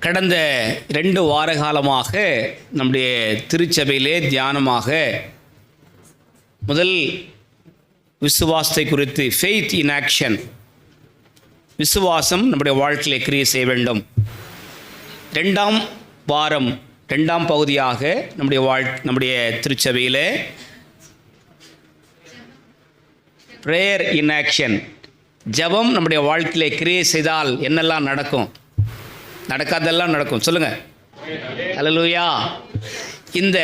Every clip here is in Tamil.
கடந்த 2 வார காலமாக நம்முடைய திருச்சபையிலே தியானமாக முதல் விசுவாசத்தை குறித்து ஃபெய்த் இன் ஆக்ஷன், விசுவாசம் நம்முடைய வாழ்க்கையிலே கிரியை செய்ய வேண்டும். 2ஆம் வாரம் 2ஆம் பகுதியாக நம்முடைய திருச்சபையிலே ப்ரேயர் இன் ஆக்ஷன், ஜெபம் நம்முடைய வாழ்க்கையிலே கிரியை செய்தால் என்னெல்லாம் நடக்கும், நடக்காதெல்லாம் நடக்கும். சொல்லுங்கள் அல்லேலூயா. இந்த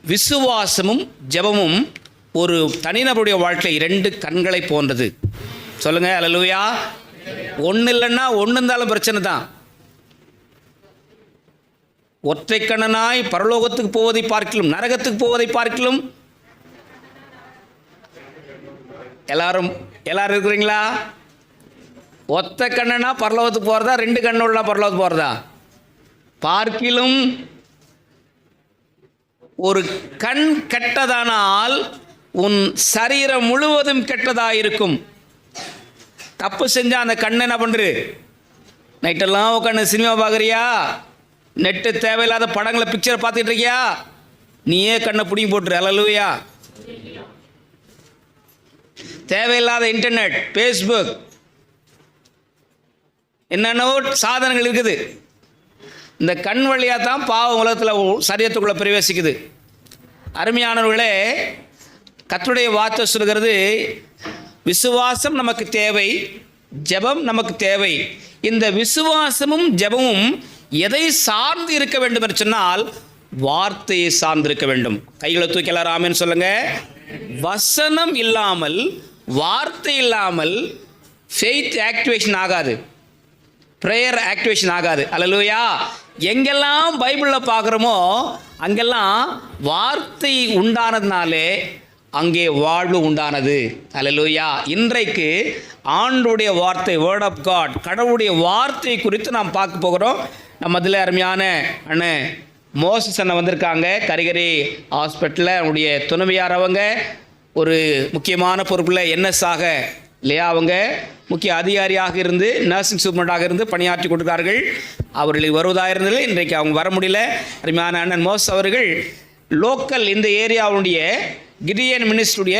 விசுவாசமும் ஜெபமும் ஒரு தனிநபருடைய வாழ்க்கையில் 2 கண்களை போன்றது. சொல்லுங்கள் அல்லேலூயா. ஒன்று இல்லைன்னா ஒன்று இருந்தாலும் பிரச்சனை தான். ஒற்றை கண்ணனாய் பரலோகத்துக்கு போவதை பார்க்கலும் நரகத்துக்கு போவதை பார்க்கலும். எல்லாரும் இருக்கிறீங்களா? ஒத்த கண்ணனா பரலோகத்துக்கு போகிறதா, 2 கண்ணு உள்ள பரலோகத்துக்கு போகிறதா? பார்க்கிலும் ஒரு கண் கெட்டதானால் உன் சரீரம் முழுவதும் கெட்டதாக இருக்கும். தப்பு செஞ்சால் அந்த கண்ணை என்ன பண்ணுறு? நைட்டெல்லாம் உட்காந்து சினிமா பார்க்குறியா? நெட்டு தேவையில்லாத படங்களை பிக்சரை பார்த்துக்கிட்டு இருக்கியா? நீயே கண்ணை பிடிங்கி போட்டுரு. அல்லேலூயா. தேவையில்லாத இன்டர்நெட், ஃபேஸ்புக், என்னென்னவோ சாதனங்கள் இருக்குது. இந்த கண் வழியாக தான் பாவம் உலகத்தில் சரீரத்துக்குள்ளே பிரவேசிக்குது. அருமையானவர்களே, கர்த்தருடைய வார்த்தை சொல்கிறது, விசுவாசம் நமக்கு தேவை, ஜெபம் நமக்கு தேவை. இந்த விசுவாசமும் ஜெபமும் எதை சார்ந்து இருக்க வேண்டும் என்று சொன்னால் வார்த்தையை சார்ந்து இருக்க வேண்டும். கைகளை தூக்கி எல்லாரும் ஆமென் சொல்லுங்க. வசனம் இல்லாமல், வார்த்தை இல்லாமல் ஃபெய்த் ஆக்டிவேஷன் ஆகாது, ப்ரேயர் ஆக்டிவேஷன் ஆகாது. அல்லேலூயா. எங்கெல்லாம் பைபிளில் பார்க்குறோமோ அங்கெல்லாம் வார்த்தை உண்டானதுனாலே அங்கே வாழ்வு உண்டானது. அல்லேலூயா. இன்றைக்கு ஆண்டோடைய வார்த்தை, வேர்ட் ஆஃப் காட், கடவுளுடைய வார்த்தை குறித்து நாம் பார்க்க போகிறோம். நம்ம அதில் அருமையான அண்ணன் மோசஸ் அண்ணன் வந்திருக்காங்க. கரிகரி ஹாஸ்பிட்டலில் அவனுடைய துணைவியார் அவங்க ஒரு முக்கியமான பொறுப்பில் என்எஸ்ஸாக இல்லையா, அவங்க முக்கிய அதிகாரியாக இருந்து நர்சிங் சூப்பரண்டாக இருந்து பணியாற்றி கொடுத்தார்கள். அவர்களுக்கு வருவதாக இருந்தது, இன்றைக்கு அவங்க வர முடியல. அருமையான அண்ணன் மோசஸ் அவர்கள் லோக்கல் இந்த ஏரியாவுடைய கிடியன் மினிஸ்ட்ரியுடைய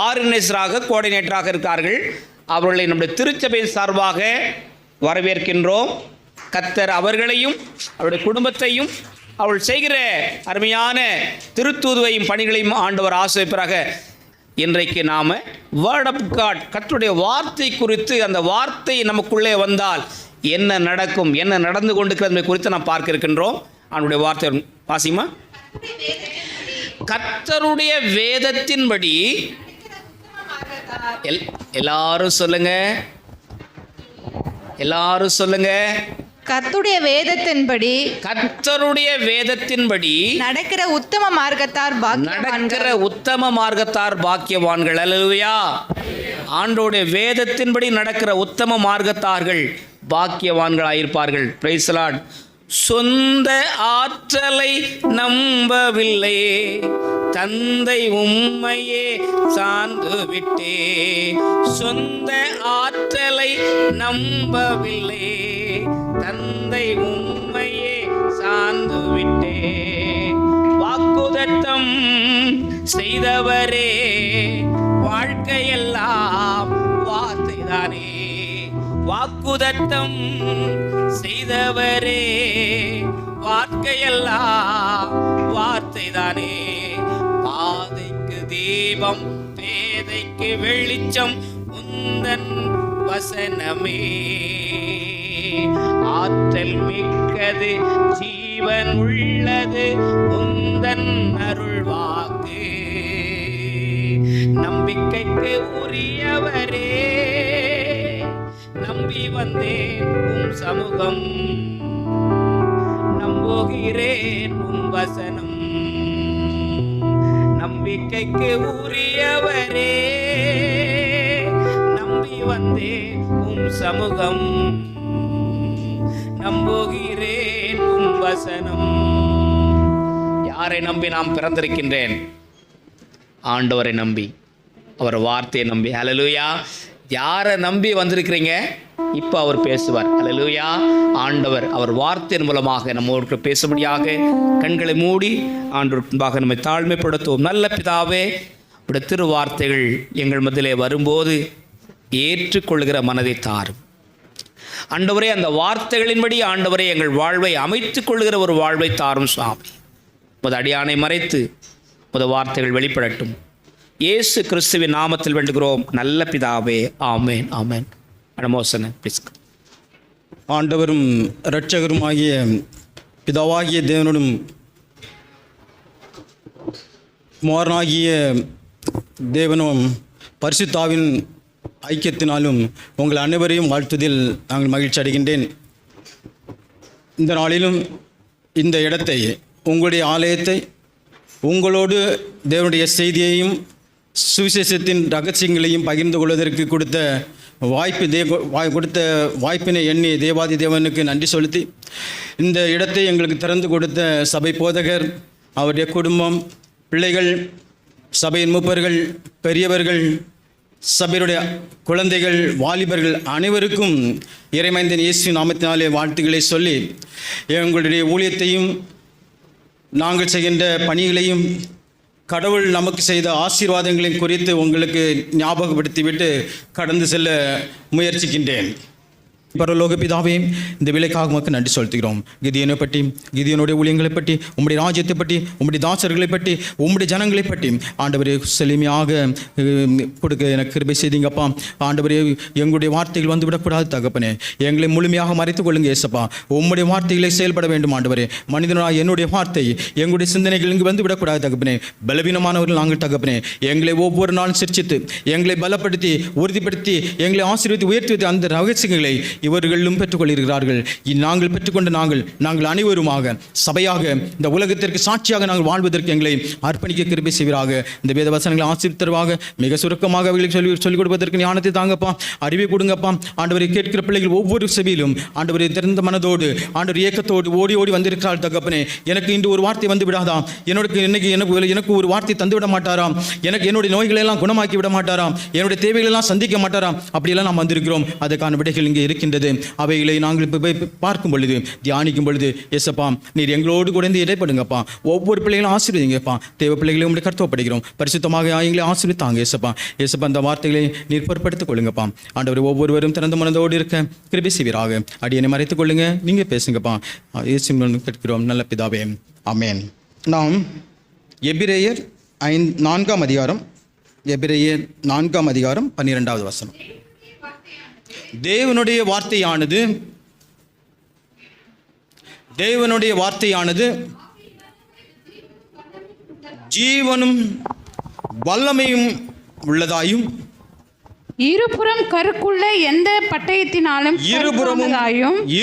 ஆர்கனைசராக, கோஆர்டினேட்டராக இருக்கார்கள். அவர்களை நம்முடைய திருச்சபையின் சார்பாக வரவேற்கின்றோம். கர்த்தர் அவர்களையும் அவருடைய குடும்பத்தையும் அவள் செய்கிற அருமையான திருத்தூதுவையும் பணிகளையும் ஆண்டவர் ஆசீர்வதிப்பாராக. இன்றைக்கு நாம் வேர்ட் ஆஃப் காட், கர்த்தருடைய வார்த்தை குறித்து, அந்த வார்த்தை நமக்குள்ளே வந்தால் என்ன நடக்கும், என்ன நடந்து கொண்டிருக்கிறது குறித்து நாம் பார்க்க இருக்கின்றோம். அவனுடைய வார்த்தை வாசிமா. கர்த்தருடைய வேதத்தின்படி, எல்லாரும் சொல்லுங்க, எல்லாரும் சொல்லுங்க. கர்த்தருடைய வேதத்தின்படி, கர்த்தருடைய வேதத்தின்படி நடக்கிற உத்தம மார்க்கத்தார் பாக்கியவான்கள். அல்லேலூயா. ஆண்டவருடைய வேதத்தின்படி நடக்கிற உத்தம மார்க்கத்தார்கள் பாக்கியவான்களாயிருப்பார்கள். Praise the Lord. சொந்த ஆற்றலை நம்பவில்லை, தந்தை உம்மையே சார்ந்து விட்டே. சொந்த ஆற்றலை நம்பவில்லை, தந்தை உம்மையே சார்ந்து விட்டே. வாக்குதத்தம் செய்தவரே, வாழ்க்கையெல்லாம் வார்த்தைதானே. வாக்குதத்தம் செய்தவரே, வாழ்க்கையெல்லாம் வார்த்தைதானே. பாதைக்கு தீபம், பேதைக்கு வெளிச்சம் உந்தன் வசனமே. ஆற்றல் மிக்கது, ஜீவன் உள்ளது உந்தன் அருள்வாக்கு. நம்பிக்கைக்கு உரியவரே, நம்பி வந்தேன் உம் சமூகம், நம்புகிறேன் உம் வசனம். நம்பிக்கைக்கு உரியவரே, நம்பி வந்தேன் உம் சமூகம், நம்புகிறேன் உம் வசனம். யாரை நம்பி நாம் பிறந்திருக்கின்றேன்? ஆண்டவரை நம்பி, அவர் வார்த்தையை நம்பி. ஹல்லேலூயா. யாரை நம்பி வந்திருக்கிறீங்க? இப்போ அவர் பேசுவார். அல்லேலூயா. ஆண்டவர் அவர் வார்த்தையின் மூலமாக நம்மோடு பேசும்படியாக கண்களை மூடி ஆண்டவருக்கு முன்பாக நம்மை தாழ்மைப்படுத்துவோம். நல்ல பிதாவே, உடைய திருவார்த்தைகள் எங்கள் மத்தியிலே வரும்போது ஏற்றுக்கொள்கிற மனதை தாரும் ஆண்டவரே. அந்த வார்த்தைகளின்படி ஆண்டவரே எங்கள் வாழ்வை அமைத்துக் கொள்கிற ஒரு வாழ்வை தாரும் சுவாமி. உமது அடியானை மறைத்து உமது வார்த்தைகள் வெளிப்படட்டும். இயேசு கிறிஸ்துவின் நாமத்தில் வேண்டுகிறோம் நல்ல பிதாவே. ஆமேன், ஆமேன். அடமோசன ப்ளீஸ். ஆண்டவரும் இரட்சகருமாகிய பிதாவாகிய தேவனுடும் குமாரனாகிய தேவனும் பரிசுத்தாவின் ஐக்கியத்தினாலும் உங்கள் அனைவரையும் வாழ்த்துதில் நாங்கள் மகிழ்ச்சி அடைகின்றேன். இந்த நாளிலும் இந்த இடத்தை, உங்களுடைய ஆலயத்தை, உங்களோடு தேவனுடைய செய்தியையும் சுவிசேஷத்தின் ரகசியங்களையும் பகிர்ந்து கொள்வதற்கு கொடுத்த வாய்ப்பினை எண்ணி தேவாதி தேவனுக்கு நன்றி செலுத்தி, இந்த இடத்தை எங்களுக்கு திறந்து கொடுத்த சபை போதகர், அவருடைய குடும்பம், பிள்ளைகள், சபையின் மூப்பர்கள், பெரியவர்கள், சபையுடைய குழந்தைகள், வாலிபர்கள் அனைவருக்கும் இறைமைந்தன் இயேசு நாமத்தினாலே வாழ்த்துக்களை சொல்லி, எங்களுடைய ஊழியத்தையும் நாங்கள் செய்கின்ற பணிகளையும் கடவுள் நமக்கு செய்த ஆசீர்வாதங்களையும் குறித்து உங்களுக்கு ஞாபகப்படுத்திவிட்டு கடந்து செல்ல முயற்சிக்கின்றேன். பரலோக பிதாவே, இந்த விலைக்காக மக்கள் நன்றி செலுத்துகிறோம். கிதியோனை பற்றி, கிதியோனுடைய ஊழியங்களை பற்றி, உம்முடைய ராஜ்யத்தை பற்றி, உம்முடைய தாசர்களை பற்றி, உம்முடைய ஜனங்களை பற்றி ஆண்டவரே செழுமையாக கொடுக்க எனக்கு கிருபை செய்தீங்கப்பா. ஆண்டவரே, எங்களுடைய வார்த்தைகள் வந்து விடக்கூடாது தகப்பனே. எங்களை முழுமையாக மறைத்துக் கொள்ளுங்க ஏசப்பா. உம்முடைய வார்த்தைகளை செயல்பட வேண்டும் ஆண்டவரே. மனிதனாக என்னுடைய வார்த்தை, எங்களுடைய சிந்தனைகள் இங்கு வந்து விடக்கூடாது தகப்பனே. பலவீனமானவர்கள் நாங்கள் தகப்பனே. எங்களை ஒவ்வொரு நாளும் சிரிச்சித்து, எங்களை பலப்படுத்தி, உறுதிப்படுத்தி, எங்களை ஆசீர்வதித்து உயர்த்தி அந்த ரகசியங்களை இவர்களும் பெற்றுக்கொள்கிறார்கள். நாங்கள் பெற்றுக்கொண்ட நாங்கள் அனைவருமாக சபையாக இந்த உலகத்திற்கு சாட்சியாக நாங்கள் வாழ்வதற்கு எங்களை அர்ப்பணிக்க கிருபை செய்வீராக. இந்த வேத வசனங்களை ஆசீர்வதித்தருவாக. மிக சுருக்கமாக அவர்களுக்கு சொல்லிக் கொடுப்பதற்கு ஞானத்தை தாங்கப்பா, அறிவை கொடுங்கப்பா. ஆண்டவரை கேட்கிற பிள்ளைகள் ஒவ்வொரு செவியிலும் ஆண்டவரை திறந்த மனதோடு, ஆண்டவர் ஏக்கத்தோடு ஓடி ஓடி வந்திருக்கிறாள் தகப்பனே. எனக்கு இன்று ஒரு வார்த்தை வந்து விடாதாம், எனக்கு ஒரு வார்த்தை தந்து விட மாட்டாராம், எனக்கு என்னுடைய நோய்களை எல்லாம் குணமாக்கி விட மாட்டாராம், என்னுடைய தேவைகள் எல்லாம் சந்திக்க மாட்டாராம். அப்படியெல்லாம் நாம் வந்திருக்கிறோம். அதற்கான விடைகள் இங்கே இருக்கின்றது. அவைகளை நாங்கள் பார்க்கும் பொழுது, தியானிக்கும் பொழுது, ஏசப்பா நீர் எங்களோடு கூட இடைப்படுங்கப்பா. ஒவ்வொரு பிள்ளைகளும் ஆசீர்வதிங்கப்பா. தேவ பிள்ளைகளை உங்களுடைய கர்த்தப்படுகிறோம். பரிசுத்தமாக எங்களை ஆசீர்வதித்தாங்க ஏசப்பா. ஏசப்பா அந்த வார்த்தைகளை நீர் பொறுப்படுத்திக் கொள்ளுங்கப்பா. ஆண்டவர் ஒவ்வொருவரும் திறந்த மனதோடு இருக்க கிருபை செய்வீராக. அடியனை மறைத்துக் கொள்ளுங்க. நீங்க பேசுங்கப்பா. இயேசு கேட்கிறோம் நல்ல பிதாவே. ஆமென். நாம் எபிரேயர் 4ஆம் அதிகாரம், எபிரேயர் 4ஆம் அதிகாரம் 12வது வசனம். தேவனுடைய வார்த்தையானது ஜீவனும் வல்லமையும் உள்ளதாயும், இருபுறம் கருக்குள்ள எந்த பட்டயத்தினாலும்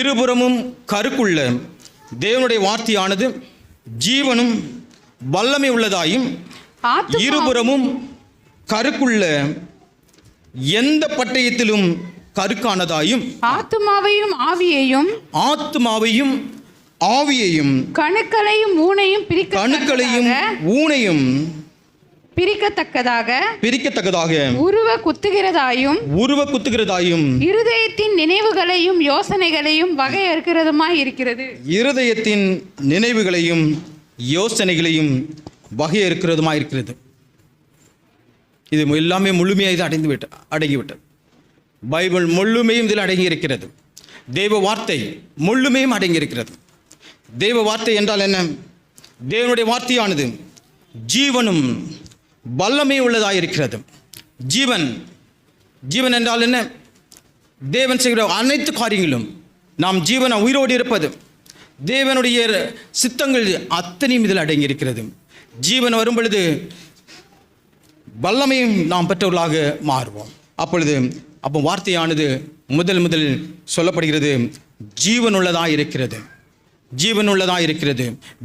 இருபுறமும் கருக்குள்ள தேவனுடைய வார்த்தையானது ஜீவனும் வல்லமை உள்ளதாயும், இருபுறமும் கருக்குள்ள எந்த பட்டயத்திலும் கருக்கானதாயும், ஆத்துமாவையும் ஆவியையும் கணுக்களையும் ஊனையும் பிரிக்கத்தக்கதாக உருவ குத்துகிறதாயும் இருதயத்தின் நினைவுகளையும் யோசனைகளையும் வகையறுக்கிறதுமாய் இருக்கிறது. இருதயத்தின் நினைவுகளையும் யோசனைகளையும் வகையறுக்கிறதுமாய் இருக்கிறது. இது எல்லாமே முழுமையாக இது அடங்கிவிட்டது. பைபிள் முழுமையும் இதில் அடங்கியிருக்கிறது. தேவ வார்த்தை முழுமையும் அடங்கியிருக்கிறது. தேவ வார்த்தை என்றால் என்ன? தேவனுடைய வார்த்தையானது ஜீவனும் வல்லமை உள்ளதாயிருக்கிறது. ஜீவன் என்றால் என்ன? தேவன் செய்கிற அனைத்து காரியங்களும் நாம் ஜீவனை உயிரோடு இருப்பது, தேவனுடைய சித்தங்கள் அத்தனையும் இதில் அடங்கியிருக்கிறது. ஜீவன் வரும் பொழுது வல்லமையும் நாம் பெற்றவர்களாக மாறுவோம். அப்போ வார்த்தையானது முதல் சொல்லப்படுகிறது ஜீவனுள்ளதாக இருக்கிறது.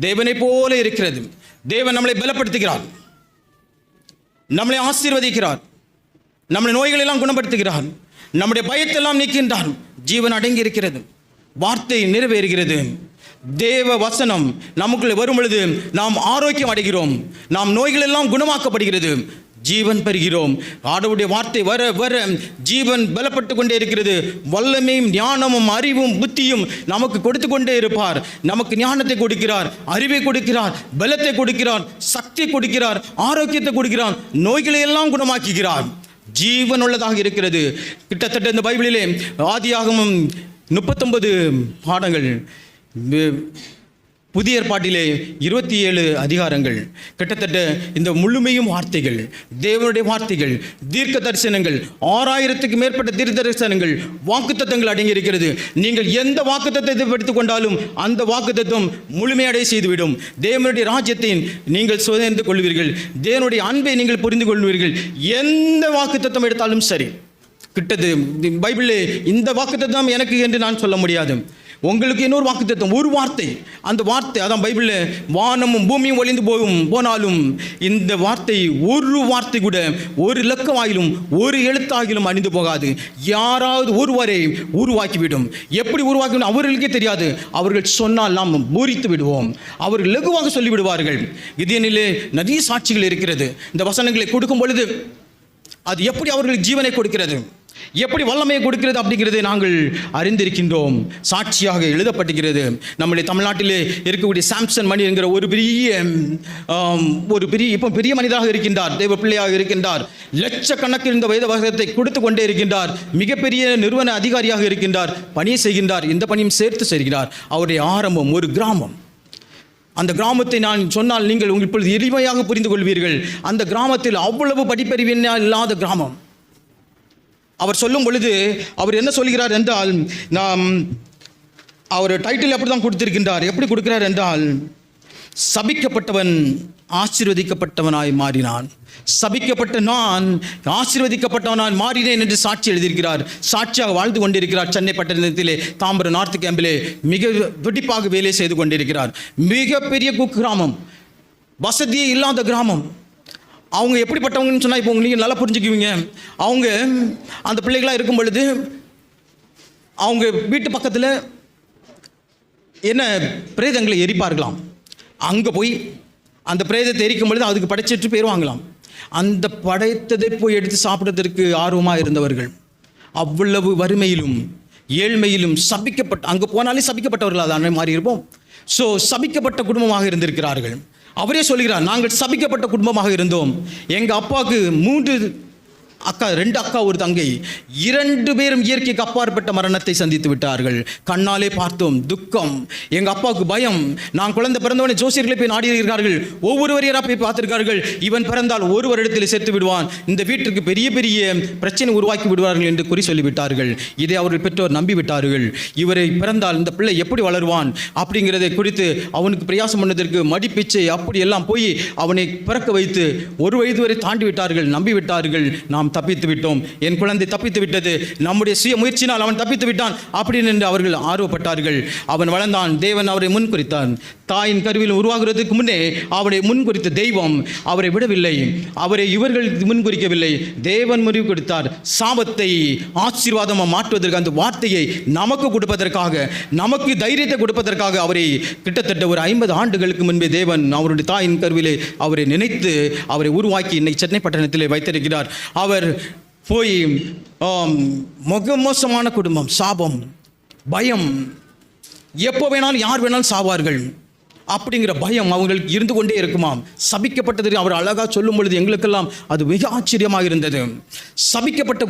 தேவனை போல இருக்கிறது. தேவன் நம்மளை பலப்படுத்துகிறார், நம்மளை ஆசீர்வதிக்கிறார், நம்முடைய நோய்களை எல்லாம் குணப்படுத்துகிறார், நம்முடைய பயத்தெல்லாம் நீக்கின்றார். ஜீவன் அடங்கி இருக்கிறது. வார்த்தை நிறைவேறுகிறது. தேவ வசனம் நமக்குள்ளே வரும் பொழுது நாம் ஆரோக்கியம் அடைகிறோம். நாம் நோய்கள் எல்லாம் குணமாக்கப்படுகிறது. ஜீவன் பெறுகிறோம். ஆண்டவருடைய வார்த்தை வர வர ஜீவன் பலப்பட்டு கொண்டே இருக்கிறது. வல்லமையும் ஞானமும் அறிவும் புத்தியும் நமக்கு கொடுத்து கொண்டே இருப்பார். நமக்கு ஞானத்தை கொடுக்கிறார், அறிவை கொடுக்கிறார், பலத்தை கொடுக்கிறார், சக்தி கொடுக்கிறார், ஆரோக்கியத்தை கொடுக்கிறார், நோய்களை எல்லாம் குணமாக்குகிறார். ஜீவன் உள்ளதாக இருக்கிறது. கிட்டத்தட்ட இந்த பைபிளிலே ஆதியாகமம் 39 பாடங்கள், புதிய ஏற்பாட்டிலே 27 அதிகாரங்கள், கிட்டத்தட்ட இந்த முழுமையும் வார்த்தைகள், தேவனுடைய வார்த்தைகள், தீர்க்க தரிசனங்கள், 6000க்கு மேற்பட்ட தீர்க்க தரிசனங்கள், வாக்குத்தத்தங்கள் அடங்கியிருக்கிறது. நீங்கள் எந்த வாக்குத்தத்தத்தை படித்துக் கொண்டாலும் அந்த வாக்குத்தத்தம் முழுமையடைய செய்துவிடும். தேவனுடைய ராஜ்யத்தை நீங்கள் சுதந்திரித்துக் கொள்வீர்கள். தேவனுடைய அன்பை நீங்கள் புரிந்து கொள்வீர்கள். எந்த வாக்குத்தத்தம் எடுத்தாலும் சரி, கிட்டத்தட்ட பைபிளில் இந்த வாக்குத்தத்தம் எனக்கு என்று நான் சொல்ல முடியாது. உங்களுக்கு இன்னொரு வாக்குத்தத்தம், ஒரு வார்த்தை, அந்த வார்த்தை அதான் பைபிளில் வானமும் பூமியும் ஒளிந்து போனாலும் இந்த வார்த்தை, ஒரு வார்த்தை கூட ஒரு இலக்கமாகிலும் ஒரு எழுத்தாகிலும் அணிந்து போகாது. யாராவது ஒருவரை உருவாக்கிவிடும். எப்படி உருவாக்கிவிடும் அவர்களுக்கே தெரியாது. அவர்கள் சொன்னால் நாம் பூரித்து விடுவோம். அவர்கள் லகுவாக சொல்லிவிடுவார்கள். கிதியோனிலே நிறைய சாட்சிகள் இருக்கிறது. இந்த வசனங்களை கொடுக்கும் பொழுது அது எப்படி அவர்களுக்கு ஜீவனை கொடுக்கிறது, எப்படி வல்லமையை கொடுக்கிறது அப்படிங்கிறதை நாங்கள் அறிந்திருக்கின்றோம். சாட்சியாக எழுதப்பட்டிருக்கிறது. நம்முடைய தமிழ்நாட்டிலே இருக்கக்கூடிய சாம்சன் மணி என்கிற ஒரு பெரிய இப்போ பெரிய மனிதராக இருக்கின்றார், தேவ பிள்ளையாக இருக்கின்றார். லட்சக்கணக்கில் இந்த வேத வசனத்தை கொடுத்து கொண்டே இருக்கின்றார். மிகப்பெரிய நிறுவன அதிகாரியாக இருக்கின்றார், பணியை செய்கின்றார். இந்த பணியும் சேர்த்து செய்கிறார். அவருடைய ஆரம்பம் ஒரு கிராமம். அந்த கிராமத்தை நான் சொன்னால் நீங்கள் இப்பொழுது எளிமையாக புரிந்து கொள்வீர்கள். அந்த கிராமத்தில் அவ்வளவு படிப்பறிவினா இல்லாத கிராமம். அவர் சொல்லும் பொழுது அவர் என்ன சொல்கிறார் என்றால், அவர் டைட்டில் அப்படி தான் கொடுத்திருக்கின்றார். எப்படி கொடுக்கிறார் என்றால், சபிக்கப்பட்டவன் ஆசீர்வதிக்கப்பட்டவனாய் மாறினான், சபிக்கப்பட்ட நான் ஆசீர்வதிக்கப்பட்டவனாய் மாறினேன் என்று சாட்சி எழுதியிருக்கிறார். சாட்சியாக வாழ்ந்து கொண்டிருக்கிறார். சென்னை பட்டணத்திலே தாம்பரம் நார்த் கேம்பிலே மிக துடிப்பாக வேலை செய்து கொண்டிருக்கிறார். மிகப்பெரிய குக்கிராமம், வசதியே இல்லாத கிராமம். அவங்க எப்படிப்பட்டவங்கன்னு சொன்னால் இப்போ நீங்கள் நல்லா புரிஞ்சுக்குவீங்க. அவங்க அந்த பிள்ளைகளாக இருக்கும் பொழுது அவங்க வீட்டு பக்கத்தில் என்ன பிரேதங்களை எரிப்பார்களாம். அங்கே போய் அந்த பிரேதத்தை எரிக்கும் பொழுது அதுக்கு படைச்சிட்டு போயிடுவாங்களாம். அந்த படைத்ததை போய் எடுத்து சாப்பிட்றதற்கு ஆர்வமாக இருந்தவர்கள். அவ்வளவு வறுமையிலும் ஏழ்மையிலும் அங்கே போனாலே சபிக்கப்பட்டவர்கள் அதான் மாறி இருப்போம். ஸோ சபிக்கப்பட்ட குடும்பமாக இருந்திருக்கிறார்கள். அவரே சொல்கிறார், நாங்கள் சபிக்கப்பட்ட குடும்பமாக இருந்தோம். எங்கள் அப்பாவுக்கு 2 அக்கா ஒரு தங்கை, 2 பேரும் இயற்கைக்கு அப்பாற்பட்ட மரணத்தை சந்தித்து விட்டார்கள். கண்ணாலே பார்த்தோம். துக்கம். எங்கள் அப்பாவுக்கு பயம். நான் குழந்தை பிறந்தவனை ஜோசியர்களை போய் நாடி இருக்கிறார்கள். ஒவ்வொருவரையராக போய் பார்த்திருக்கார்கள். இவன் பிறந்தால் ஒரு வருடத்தில் செத்து விடுவான், இந்த வீட்டிற்கு பெரிய பெரிய பிரச்சனை உருவாக்கி விடுவார்கள் என்று குறி சொல்லிவிட்டார்கள். இதை அவர்கள் பெற்றோர் நம்பிவிட்டார்கள். இவரை பிறந்தால் இந்த பிள்ளை எப்படி வளருவான் அப்படிங்கிறதை குறித்து அவனுக்கு பிரயாசம் பண்ணதற்கு மடிப்பிச்சை அப்படி எல்லாம் போய் அவனை பிறக்க வைத்து 1 வயது வரை தாண்டி விட்டார்கள். நம்பிவிட்டார்கள். நாம் தப்பித்து விட்டோம், என் குழந்தை தப்பித்து விட்டது, நம்முடைய சுய முயற்சினால் அவன் தப்பித்து விட்டான் அப்படின்னு என்று அவர்கள் ஆர்வப்பட்டார்கள். அவன் வளர்ந்தான். தேவன் அவரை முன்குறித்தான். தாயின் கருவில் உருவாகிறதுக்கு முன்னே அவரை முன்குறித்த தெய்வம் அவரை விடவில்லை. அவரை இவர்கள் முன்குறிக்கவில்லை. தேவன் முடிவு கொடுத்தார். சாபத்தை ஆசீர்வாதமாக மாற்றுவதற்கு, அந்த வார்த்தையை நமக்கு கொடுப்பதற்காக, நமக்கு தைரியத்தை கொடுப்பதற்காக அவரை கிட்டத்தட்ட ஒரு 50 ஆண்டுகளுக்கு முன்பே தேவன் அவருடைய தாயின் கருவிலே அவரை நினைத்து அவரை உருவாக்கி இன்னைக்கு சென்னை பட்டணத்திலே வைத்திருக்கிறார். அவர் போய் மோசமான குடும்பம், சாபம், பயம், எப்போ வேணாலும் யார் வேணாலும் சாவார்கள் அப்படிங்கிற பயம் அவங்களுக்கு இருந்து கொண்டே இருக்குமாம். சபிக்கப்பட்டது அவர் அழகாக சொல்லும் பொழுது எங்களுக்கெல்லாம் அது மிக ஆச்சரியமாக இருந்தது. சபிக்கப்பட்ட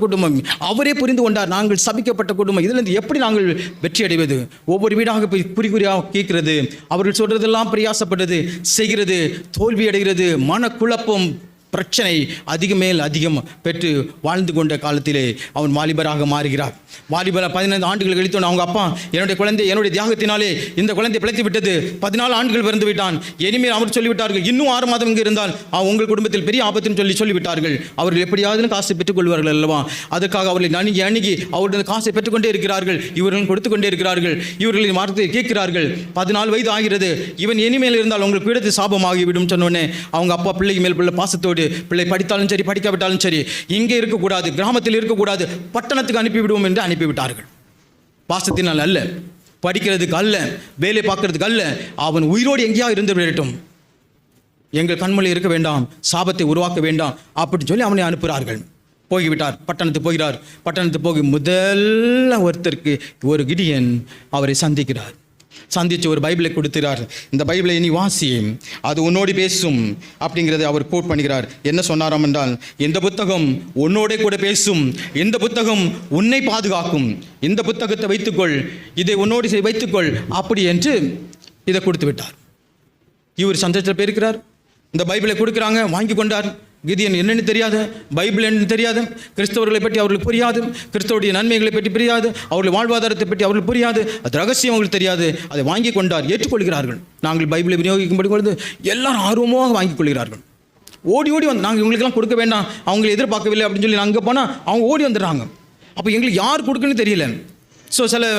குடும்பம் அவரே புரிந்து கொண்டார். நாங்கள் சபிக்கப்பட்ட குடும்பம், இதிலிருந்து எப்படி நாங்கள் வெற்றி அடைவது? ஒவ்வொரு வீடாக போய் குறியாக கேட்கிறது. அவர்கள் சொல்றதெல்லாம் பிரயாசப்பட்டது செய்கிறது, தோல்வி அடைகிறது, மனக்குழப்பம், பிரச்சனை அதிகம் பெற்று வாழ்ந்து கொண்ட காலத்திலே அவன் வாலிபராக மாறுகிறார். வாலிபர் 15 ஆண்டுகள் கழித்தோன்னு அவங்க அப்பா, என்னுடைய குழந்தை என்னுடைய தியாகத்தினாலே இந்த குழந்தை பிழைத்து விட்டது, 14 ஆண்டுகள் பிறந்து விட்டான், இனிமேல் அவர் சொல்லிவிட்டார்கள் இன்னும் 6 மாதம் இங்கே இருந்தால் உங்கள் குடும்பத்தில் பெரிய ஆபத்துன்னு சொல்லிவிட்டார்கள். அவர்கள் எப்படியாவது காசை பெற்றுக்கொள்வார்கள் அல்லவா? அதற்காக அவர்களை அணுகி அவருடைய காசை பெற்றுக்கொண்டே இருக்கிறார்கள். இவர்கள் கொடுத்து கொண்டே இருக்கிறார்கள். இவர்களின் வார்த்தையை கேட்கிறார்கள். 14 வயது ஆகிறது. இவன் இனிமேல் இருந்தால் உங்களுக்கு பீடத்து சாபமாகிவிடும் சொன்னோன்னே அவங்க அப்பா பிள்ளைக்கு மேல் பிள்ளை பாசத்தோடு, பிள்ளை படித்தாலும் சரி படிக்காவிட்டாலும் சரி, இங்கே இருக்கக்கூடாது, கிராமத்தில் இருக்கக்கூடாது, பட்டணத்துக்கு அனுப்பிவிடுவோம் என்று அனுப்பிவிட்டார்கள். பாசத்தினால் அல்ல, படிக்கிறதுக்கு அல்ல, வேலை பார்க்கறதுக்கு அல்ல, அவன் உயிரோடு எங்கேயா இருந்து விடட்டும், எங்கள் கண்மொழி இருக்க வேண்டாம், சாபத்தை உருவாக்க வேண்டாம் அப்படின்னு சொல்லி அவனை அனுப்புகிறார்கள். போய்விட்டார், பட்டணத்துக்கு போகிறார். பட்டணத்துக்கு போய் முதல்ல ஒருத்தருக்கு ஒரு கிடியன் அவரை சந்திக்கிறார். சந்தித்து ஒரு பைபிளை கொடுத்துறார். இந்த பைபிளை நீ வாசி, அது உன்னோடு பேசும் அப்படிங்கிறத அவர் கோட் பண்ணுகிறார். என்ன சொன்னாராம் என்றால், இந்த புத்தகம் உன்னோட கூட பேசும், இந்த புத்தகம் உன்னை பாதுகாக்கும், இந்த புத்தகத்தை வைத்துக்கொள், இதை உன்னோடு வைத்துக்கொள் அப்படி என்று இதை கொடுத்து விட்டார். இவர் சந்தோஷத்தில் போயிருக்கிறார். இந்த பைபிளை கொடுக்குறாங்க, வாங்கி கொண்டார். கிதியன் என்னென்னு தெரியாது, பைபிள் என்னன்னு தெரியாது, கிறிஸ்தவர்களை பற்றி அவர்களுக்கு புரியாது, கிறிஸ்தவருடைய நன்மைகளை பற்றி புரியாது, அவர்கள் வாழ்வாதாரத்தை பற்றி அவர்களுக்கு புரியாது, அது ரகசியம் அவங்களுக்கு தெரியாது. அதை வாங்கி கொண்டார், ஏற்றுக்கொள்கிறார்கள். நாங்கள் பைபிளை விநியோகிக்கும்படி பொழுது எல்லாரும் ஆர்வமாக வாங்கி கொள்கிறார்கள். ஓடி ஓடி வந்து, நாங்கள் இவங்களுக்கெல்லாம் கொடுக்க வேண்டாம், அவங்களை எதிர்பார்க்கவில்லை அப்படின்னு சொல்லி நாங்கள் போனால் அவங்க ஓடி வந்துடுறாங்க. அப்போ எங்களுக்கு யார் கொடுக்குன்னு தெரியல. ஸோ சில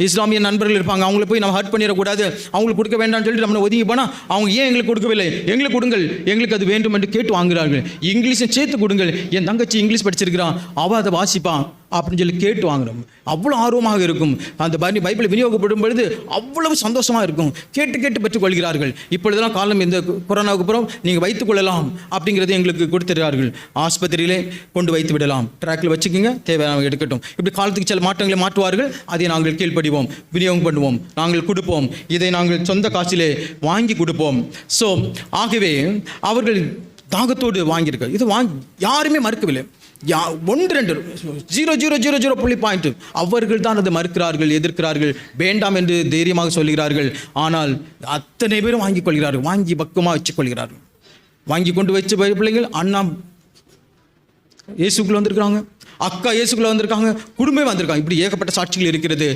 இஸ்லாமிய நண்பர்கள் இருப்பாங்க, அவங்கள போய் நம்ம ஹர்ட் பண்ணிடக்கூடாது, அவங்களுக்கு கொடுக்க வேண்டாம்னு சொல்லிட்டு நம்ம ஒதுங்கி போனால் அவங்க ஏன் எங்களுக்கு கொடுக்கவில்லை, எங்களுக்கு கொடுங்கள், எங்களுக்கு அது வேண்டும் என்று கேட்டு வாங்குகிறார்கள். இங்கிலீஷை சேர்த்து கொடுங்கள், என் தங்கச்சி இங்கிலீஷ் படிச்சிருக்கிறான், அவள் அதை வாசிப்பான் அப்படின்னு சொல்லி கேட்டு வாங்குறோம். அவ்வளோ ஆர்வமாக இருக்கும். அந்த பைபிளை விநியோகப்படும் பொழுது அவ்வளவு சந்தோஷமாக இருக்கும். கேட்டு கேட்டு பெற்றுக்கொள்கிறார்கள். இப்பொழுதெல்லாம் காலம் இந்த கொரோனாவுக்கு அப்புறம் நீங்கள் வைத்துக்கொள்ளலாம் அப்படிங்கிறது எங்களுக்கு கொடுத்துருக்கிறார்கள். ஆஸ்பத்திரியிலே கொண்டு வைத்து விடலாம், ட்ராக்கில் வச்சுக்கோங்க, தேவையான எடுக்கட்டும். இப்படி காலத்துக்கு சில மாற்றங்களை மாற்றுவார்கள். அதை நாங்கள் கீழ்ப்படிவோம், விநியோகம் பண்ணுவோம், நாங்கள் கொடுப்போம், இதை நாங்கள் சொந்த காசிலே வாங்கி கொடுப்போம். ஸோ ஆகவே அவர்கள் தாகத்தோடு வாங்கியிருக்கார். இது யாருமே மறுக்கவில்லை. 1-2 அவர்கள் தான் அதை மறுக்கிறார்கள், எதிர்க்கிறார்கள், வேண்டாம் என்று தைரியமாக சொல்கிறார்கள். ஆனால் அத்தனை பேரும் வாங்கிக் கொள்கிறார்கள், வாங்கி பக்கமாக வச்சுக் கொள்கிறார்கள். வாங்கி கொண்டு வச்ச பிள்ளைகள் அண்ணா இயேசுக்குள்ள வந்திருக்கிறாங்க, அக்கா இயேசுக்குள்ள வந்திருக்காங்க, குடும்பமே வந்திருக்காங்க. இப்படி ஏகப்பட்ட சாட்சிகள் இருக்கிறது.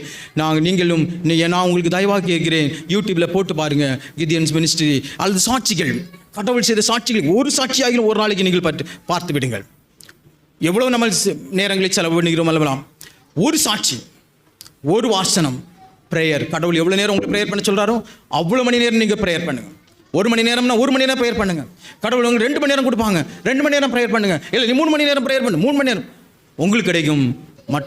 நீங்களும் நான் உங்களுக்கு தயவாக கேட்கிறேன், யூடியூப்ல போட்டு பாருங்க, கிதியன்ஸ் மினிஸ்ட்ரி அல்லது சாட்சிகள், கடவுள் செய்த சாட்சிகள். ஒரு சாட்சியாகிலும் ஒரு நாளைக்கு நீங்கள் பார்த்து விடுங்கள். எவ்வளவு நம்ம நேரங்களை செலவு பண்ணுகிறோம் அல்லவலாம். ஒரு சாட்சி, ஒரு வாசனம், ப்ரேயர். கடவுள் எவ்வளோ நேரம் உங்களுக்கு ப்ரேயர் பண்ண சொல்கிறாரோ அவ்வளோ மணி நேரம் நீங்கள் ப்ரேயர் பண்ணுங்க. 1 மணி நேரம்னா 1 மணி நேரம் ப்ரேயர் பண்ணுங்க. கடவுள் உங்களுக்கு 2 மணி நேரம் கொடுப்பாங்க, 2 மணி நேரம் ப்ரேயர் பண்ணுங்க. இல்லை நீ 3 மணி நேரம் ப்ரேயர் பண்ணு, 3 மணி நேரம் உங்களுக்கு கிடைக்கும்.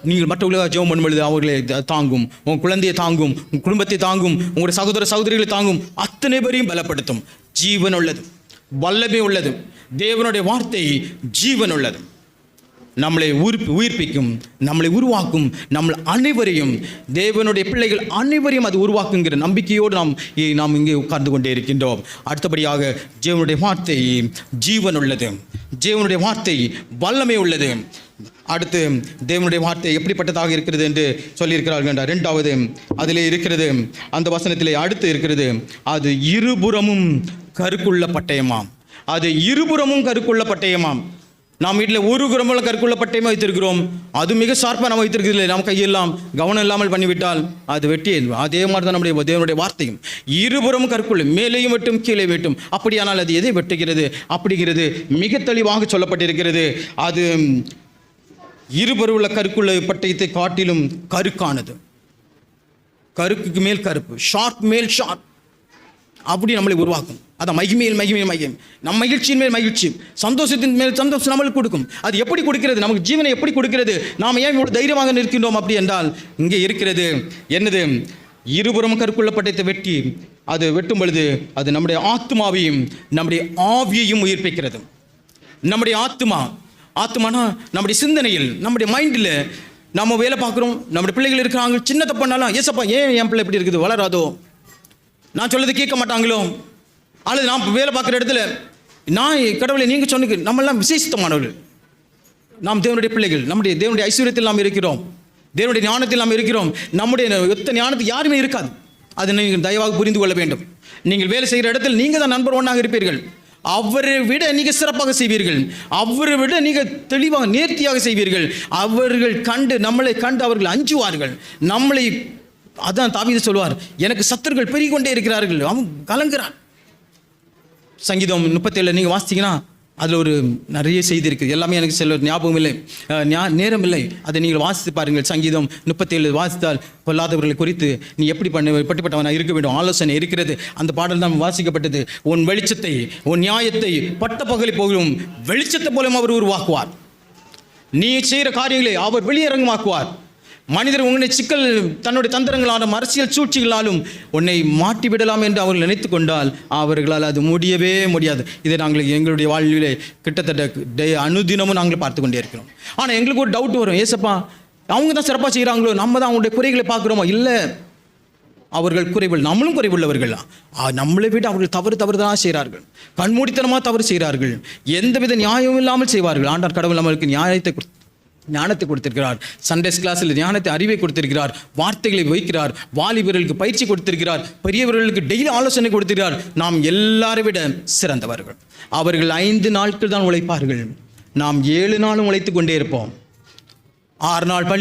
நீங்கள் மற்றவர்களுக்காக ஜெபம் பண்ணும்பொழுது அவர்களை தாங்கும், உங்கள் குழந்தையை தாங்கும், உங்கள் குடும்பத்தை தாங்கும், உங்களுடைய சகோதர சகோதரிகளை தாங்கும், அத்தனை பேரையும் பலப்படுத்தும். ஜீவன் உள்ளது, வல்லமை உள்ளது. தேவனுடைய வார்த்தை ஜீவன் உள்ளது, நம்மளை உயிர்ப்பிக்கும், நம்மளை உருவாக்கும். நம்ம அனைவரையும், தேவனுடைய பிள்ளைகள் அனைவரையும் அது உருவாக்குங்கிற நம்பிக்கையோடு நாம் இங்கே உட்கார்ந்து கொண்டே இருக்கின்றோம். அடுத்தபடியாக தேவனுடைய வார்த்தை ஜீவன் உள்ளது, தேவனுடைய வார்த்தை வல்லமை உள்ளது. அடுத்து தேவனுடைய வார்த்தை எப்படிப்பட்டதாக இருக்கிறது என்று சொல்லியிருக்கிறார்கள் என்றால், 2வது அதிலே இருக்கிறது, அந்த வசனத்திலே அடுத்து இருக்கிறது, அது இருபுறமும் கருக்குள்ள பட்டயமாம். அது இருபுறமும் கருக்குள்ள பட்டயமாம். நாம் வீட்டில் ஒரு குரம்புல கருக்குள்ள பட்டயமாக வைத்திருக்கிறோம், அது மிக ஷார்ப்பாக நம்ம வைத்திருக்கிறது இல்லை. நம்ம கையெல்லாம் கவனம் இல்லாமல் பண்ணிவிட்டால் அது வெட்டியே. அதே மாதிரி தான் நம்முடைய தேவனுடைய வார்த்தையும் இருபுறமும் கருக்குள்ள, மேலேயும் வெட்டும் கீழே வெட்டும். அப்படியானால் அது எதை வெட்டுகிறது அப்படிங்கிறது மிக தெளிவாக சொல்லப்பட்டிருக்கிறது. அது இருபுறமுள்ள கருக்குள்ள பட்டயத்தை காட்டிலும் கருக்கானது. கருக்குக்கு மேல் கருப்பு, ஷார்ப் மேல் ஷார்ப், அப்படி நம்மளை உருவாக்கும். அதான் மகிமையில் மகிமையில் மகிமை, நம் மகிழ்ச்சியின் மேல் மகிழ்ச்சி, சந்தோஷத்தின் மேல் சந்தோஷம் நம்மளுக்கு கொடுக்கும். அது எப்படி கொடுக்கிறது, நமக்கு ஜீவனை எப்படி கொடுக்கிறது, நாம் ஏன் இவ்வளோ தைரியமாக நிற்கின்றோம் அப்படி என்றால், இங்கே இருக்கிறது என்னது, இருபுறம் கருக்குள்ள பட்டயத்தை வெட்டி, அது வெட்டும் பொழுது அது நம்முடைய ஆத்மாவையும் நம்முடைய ஆவியையும் உயிர்ப்பிக்கிறது. நம்முடைய ஆத்மானா நம்முடைய சிந்தனையில், நம்முடைய மைண்டில் நம்ம வேலை பார்க்குறோம், நம்முடைய பிள்ளைகள் இருக்கிறாங்க, சின்ன தப்புனாலும் ஏசப்பா ஏன் என் பிள்ளை இப்படி இருக்குது, வளராதோ, நான் சொல்லது கேட்க மாட்டாங்களோ, அல்லது நான் வேலை பார்க்குற இடத்துல நான் கடவுளை நீங்கள் சொன்னீங்க, நம்மெல்லாம் விசேஷித்தமானவர்கள், நாம் தேவனுடைய பிள்ளைகள், நம்முடைய தேவனுடைய ஐஸ்வர்யத்தில் நாம் இருக்கிறோம், தேவனுடைய ஞானத்தில் நாம் இருக்கிறோம். நம்முடைய ஒத்த ஞானத்துக்கு யாருமே இருக்காது. அதை நீங்கள் தயவாக புரிந்து கொள்ள வேண்டும். நீங்கள் வேலை செய்கிற இடத்தில் நீங்கள் தான் நம்பர் 1 இருப்பீர்கள். அவரை விட நீங்கள் சிறப்பாக செய்வீர்கள், அவரை விட நீங்கள் தெளிவாக நேர்த்தியாக செய்வீர்கள். அவர்கள் நம்மளை கண்டு அவர்கள் அஞ்சுவார்கள். நம்மளை, அதான் தாவீது சொல்வார், எனக்கு சத்துருக்கள் பெருகி கொண்டே இருக்கிறார்கள், அவன் கலங்குறான். சங்கீதம் 37 நீங்கள் வாசித்தீங்கன்னா அதில் ஒரு நிறைய செய்தி இருக்குது. எல்லாமே எனக்கு சில ஞாபகம் இல்லை, நேரம் இல்லை. அதை நீங்கள் வாசித்து பாருங்கள். சங்கீதம் 37 வாசித்தால் கொல்லாதவர்களை குறித்து நீ எப்படிப்பட்டவனாக இருக்க வேண்டும் ஆலோசனை இருக்கிறது. அந்த பாடல் தான் வாசிக்கப்பட்டது. உன் வெளிச்சத்தை, உன் நியாயத்தை பட்ட பகலை போகும் வெளிச்சத்தை போலும் அவர் உருவாக்குவார். நீ செய்கிற காரியங்களை அவர் வெளியரங்கமாக்குவார். மனிதர் உன்னை சிக்கல் தன்னுடைய தந்திரங்களாலும் அரசியல் சூழ்ச்சிகளாலும் உன்னை மாட்டி விடலாம் என்று அவர்கள் நினைத்து கொண்டால் அவர்களால் அது முடியவே முடியாது. இதை நாங்கள் எங்களுடைய வாழ்விலே கிட்டத்தட்ட அனுதினமும் நாங்கள் பார்த்து கொண்டே இருக்கிறோம். ஆனால் எங்களுக்கு ஒரு டவுட் வரும், ஏசப்பா அவங்க தான் சிறப்பாக செய்கிறாங்களோ, நம்ம தான் அவங்களுடைய குறைகளை பார்க்குறோமோ? இல்லை, அவர்கள் குறைகள், நம்மளும் குறைவுள்ளவர்கள். நம்மளை விட அவர்கள் தவறுதான் செய்கிறார்கள், கண்மூடித்தனமாக தவறு செய்கிறார்கள், எந்தவித நியாயமும் இல்லாமல் செய்வார்கள். ஆண்டார் கடவுள் நம்மளுக்கு ஞானத்தை கொடுத்திருக்கிறார். சண்டேஸ் கிளாஸில் ஞானத்தை, அறிவை கொடுத்திருக்கிறார், வார்த்தைகளை வைக்கிறார், வாலிபர்களுக்கு பயிற்சி கொடுத்திருக்கிறார், பெரியவர்களுக்கு டெய்லி ஆலோசனை கொடுத்திருக்கிறார். நாம் எல்லாரை விட சிறந்தவர்கள். அவர்கள் 5 நாட்கள் தான் உழைப்பார்கள், நாம் 7 நாளும் உழைத்து கொண்டே இருப்போம். 6 நாள்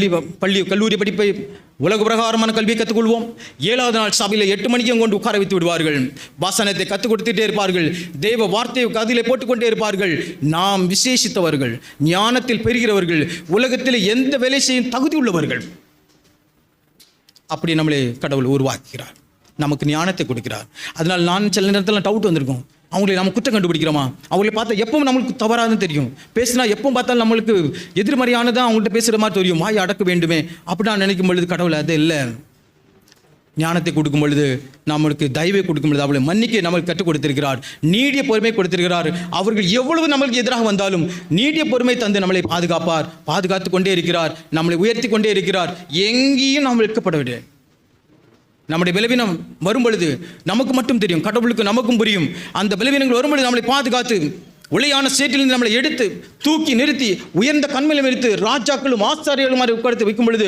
கல்லூரி படிப்பை உலக பிரகாரமான கல்வியை கற்றுக்கொள்வோம். 7வது நாள் சபையில் 8 மணிக்கும் கொண்டு உட்கார வைத்து விடுவார்கள். வசனத்தை கற்றுக் கொடுத்துட்டே இருப்பார்கள், தேவ வார்த்தையை கதிலே போட்டுக்கொண்டே இருப்பார்கள். நாம் விசேஷித்தவர்கள், ஞானத்தில் பெறுகிறவர்கள், உலகத்தில் எந்த வேலை செய்யும் தகுதி உள்ளவர்கள். அப்படி நம்மளை கடவுள் உருவாக்குகிறார், நமக்கு ஞானத்தை கொடுக்கிறார். அதனால் நான் சில நேரத்தில் டவுட் வந்திருக்கும், அவங்களை நம்ம குற்றம் கண்டுபிடிக்கிறோமா? அவங்களை பார்த்தா எப்பவும் நம்மளுக்கு தவறாதுன்னு தெரியும், பேசினா எப்பவும் பார்த்தாலும் நம்மளுக்கு எதிர்மறையானதான் அவங்கள்ட்ட பேசுகிற மாதிரி தெரியும், வாய் அடக்க வேண்டுமே அப்படி நான் நினைக்கும் பொழுது கடவுள் அது இல்லை. ஞானத்தை கொடுக்கும் பொழுது, நம்மளுக்கு தயவை கொடுக்கும் பொழுது அவளை மன்னிக்க நம்மளுக்கு கற்றுக் கொடுத்திருக்கிறார், நீடிய பொறுமை கொடுத்திருக்கிறார். அவர்கள் எவ்வளவு நம்மளுக்கு எதிராக வந்தாலும் நீடிய பொறுமை தந்து நம்மளை பாதுகாத்து கொண்டே இருக்கிறார், நம்மளை உயர்த்தி கொண்டே இருக்கிறார். எங்கேயும் நாம் வெட்கப்படவில்லை. நம்முடைய பலவீனம் வரும் பொழுது நமக்கு மட்டும் தெரியும், கடவுளுக்கு நமக்கும் புரியும். அந்த பலவீனங்கள் வரும்பொழுது நம்மளை பாதுகாத்து உளையான சேற்றிலிருந்து நம்மளை எடுத்து தூக்கி நிறுத்தி உயர்ந்த கண்மையிலும் எடுத்து ராஜாக்களும் ஆசாரியர்களும் மாதிரி உட்கார்த்து வைக்கும் பொழுது,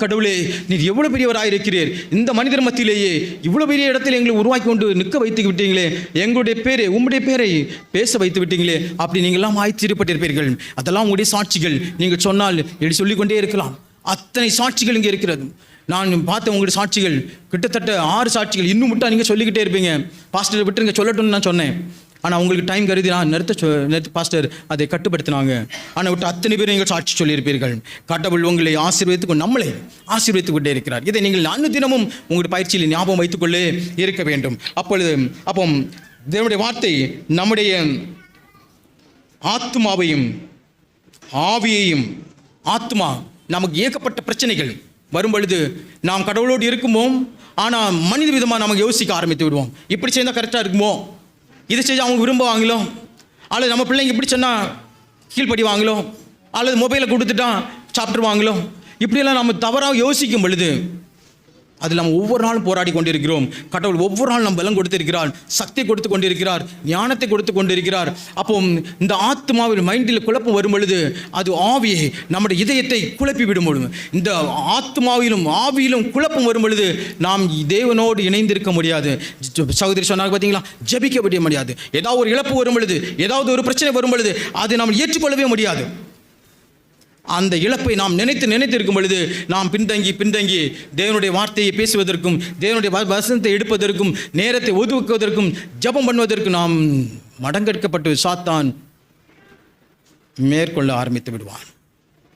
கடவுளே நீர் எவ்வளவு பெரியவராயிருக்கிறீர், இந்த மனிதர் மத்தியிலேயே இவ்வளவு பெரிய இடத்தில் எங்களை உருவாக்கி கொண்டு நிற்க வைத்து விட்டீங்களே, எங்களுடைய பேரை உம்முடைய பேரை பேச வைத்து விட்டீங்களே, அப்படி நீங்கள்லாம் ஆய்ச்சிருப்பட்டிருப்பீர்கள். அதெல்லாம் உங்களுடைய சாட்சிகள், நீங்கள் சொன்னால் எழுதி சொல்லிக்கொண்டே இருக்கலாம். அத்தனை சாட்சிகள் இங்கே இருக்கிறது. நான் பார்த்த உங்களுடைய சாட்சிகள் கிட்டத்தட்ட 6 சாட்சிகள். இன்னும் விட்டா நீங்கள் சொல்லிக்கிட்டே இருப்பீங்க. பாஸ்டர் விட்டுருங்க சொல்லட்டும்னு நான் சொன்னேன், ஆனால் உங்களுக்கு டைம் கருதி நான் நிறுத்த பாஸ்டர் அதை கட்டுப்படுத்தினாங்க. ஆனால் விட்டு அத்தனை பேர் நீங்கள் சாட்சி சொல்லியிருப்பீர்கள். கடவுள் உங்களை ஆசீர்வதித்து நம்மளை ஆசீர்வதித்து கொண்டே இருக்கிறார். இதை நீங்கள் அனுதினமும் உங்களுடைய பயிற்சியில் ஞாபகம் வைத்துக்கொள்ளே இருக்க வேண்டும். அப்போ தேவனுடைய வார்த்தை நம்முடைய ஆத்மாவையும் ஆவியையும், ஆத்மா நமக்கு ஏகப்பட்ட பிரச்சனைகள் வரும் பொழுது நாம் கடவுளோடு இருக்குமோம், ஆனால் மனித விதமாக நமக்கு யோசிக்க ஆரம்பித்து விடுவோம். இப்படி செய்தால் கரெக்டாக இருக்குமோ, இதை செஞ்சு அவங்க விரும்புவாங்களோ, அல்லது நம்ம பிள்ளைங்க இப்படி சொன்னால் கீழ்ப்படிவாங்களோ, அல்லது மொபைலை கொடுத்துட்டா சாப்பிட்டுருவாங்களோ, இப்படியெல்லாம் நம்ம தவறாக யோசிக்கும் பொழுது அதில் நம்ம ஒவ்வொரு நாளும் போராடி கொண்டிருக்கிறோம். கடவுள் ஒவ்வொரு நாளும் நம்ம பலம் கொடுத்திருக்கிறார், சக்தி கொடுத்து கொண்டிருக்கிறார், ஞானத்தை கொடுத்து கொண்டிருக்கிறார். அப்போ இந்த ஆத்மாவில் மைண்டில் குழப்பம் வரும் பொழுது அது ஆவியை, நம்முடைய இதயத்தை குழப்பி விடும் பொழுது, இந்த ஆத்மாவிலும் ஆவியிலும் குழப்பம் வரும் பொழுது நாம் தேவனோடு இணைந்திருக்க முடியாது. சகோதரி சொன்னாங்க பார்த்தீங்களா, ஜபிக்க முடியாது. ஏதாவது ஒரு இழப்பு வரும் பொழுது, ஏதாவது ஒரு பிரச்சனை வரும் பொழுது அதை நாம் ஏற்றுக்கொள்ளவே முடியாது. அந்த இழப்பை நாம் நினைத்து இருக்கும் பொழுது நாம் பின்தங்கி தேவனுடைய வார்த்தையை பேசுவதற்கும், தேவனுடைய வசனத்தை எடுப்பதற்கும், நேரத்தை ஒதுக்குவதற்கும், ஜபம் பண்ணுவதற்கும் நாம் மடங்கெடுக்கப்பட்டு சாத்தான் மேற்கொள்ள ஆரம்பித்து விடுவான்.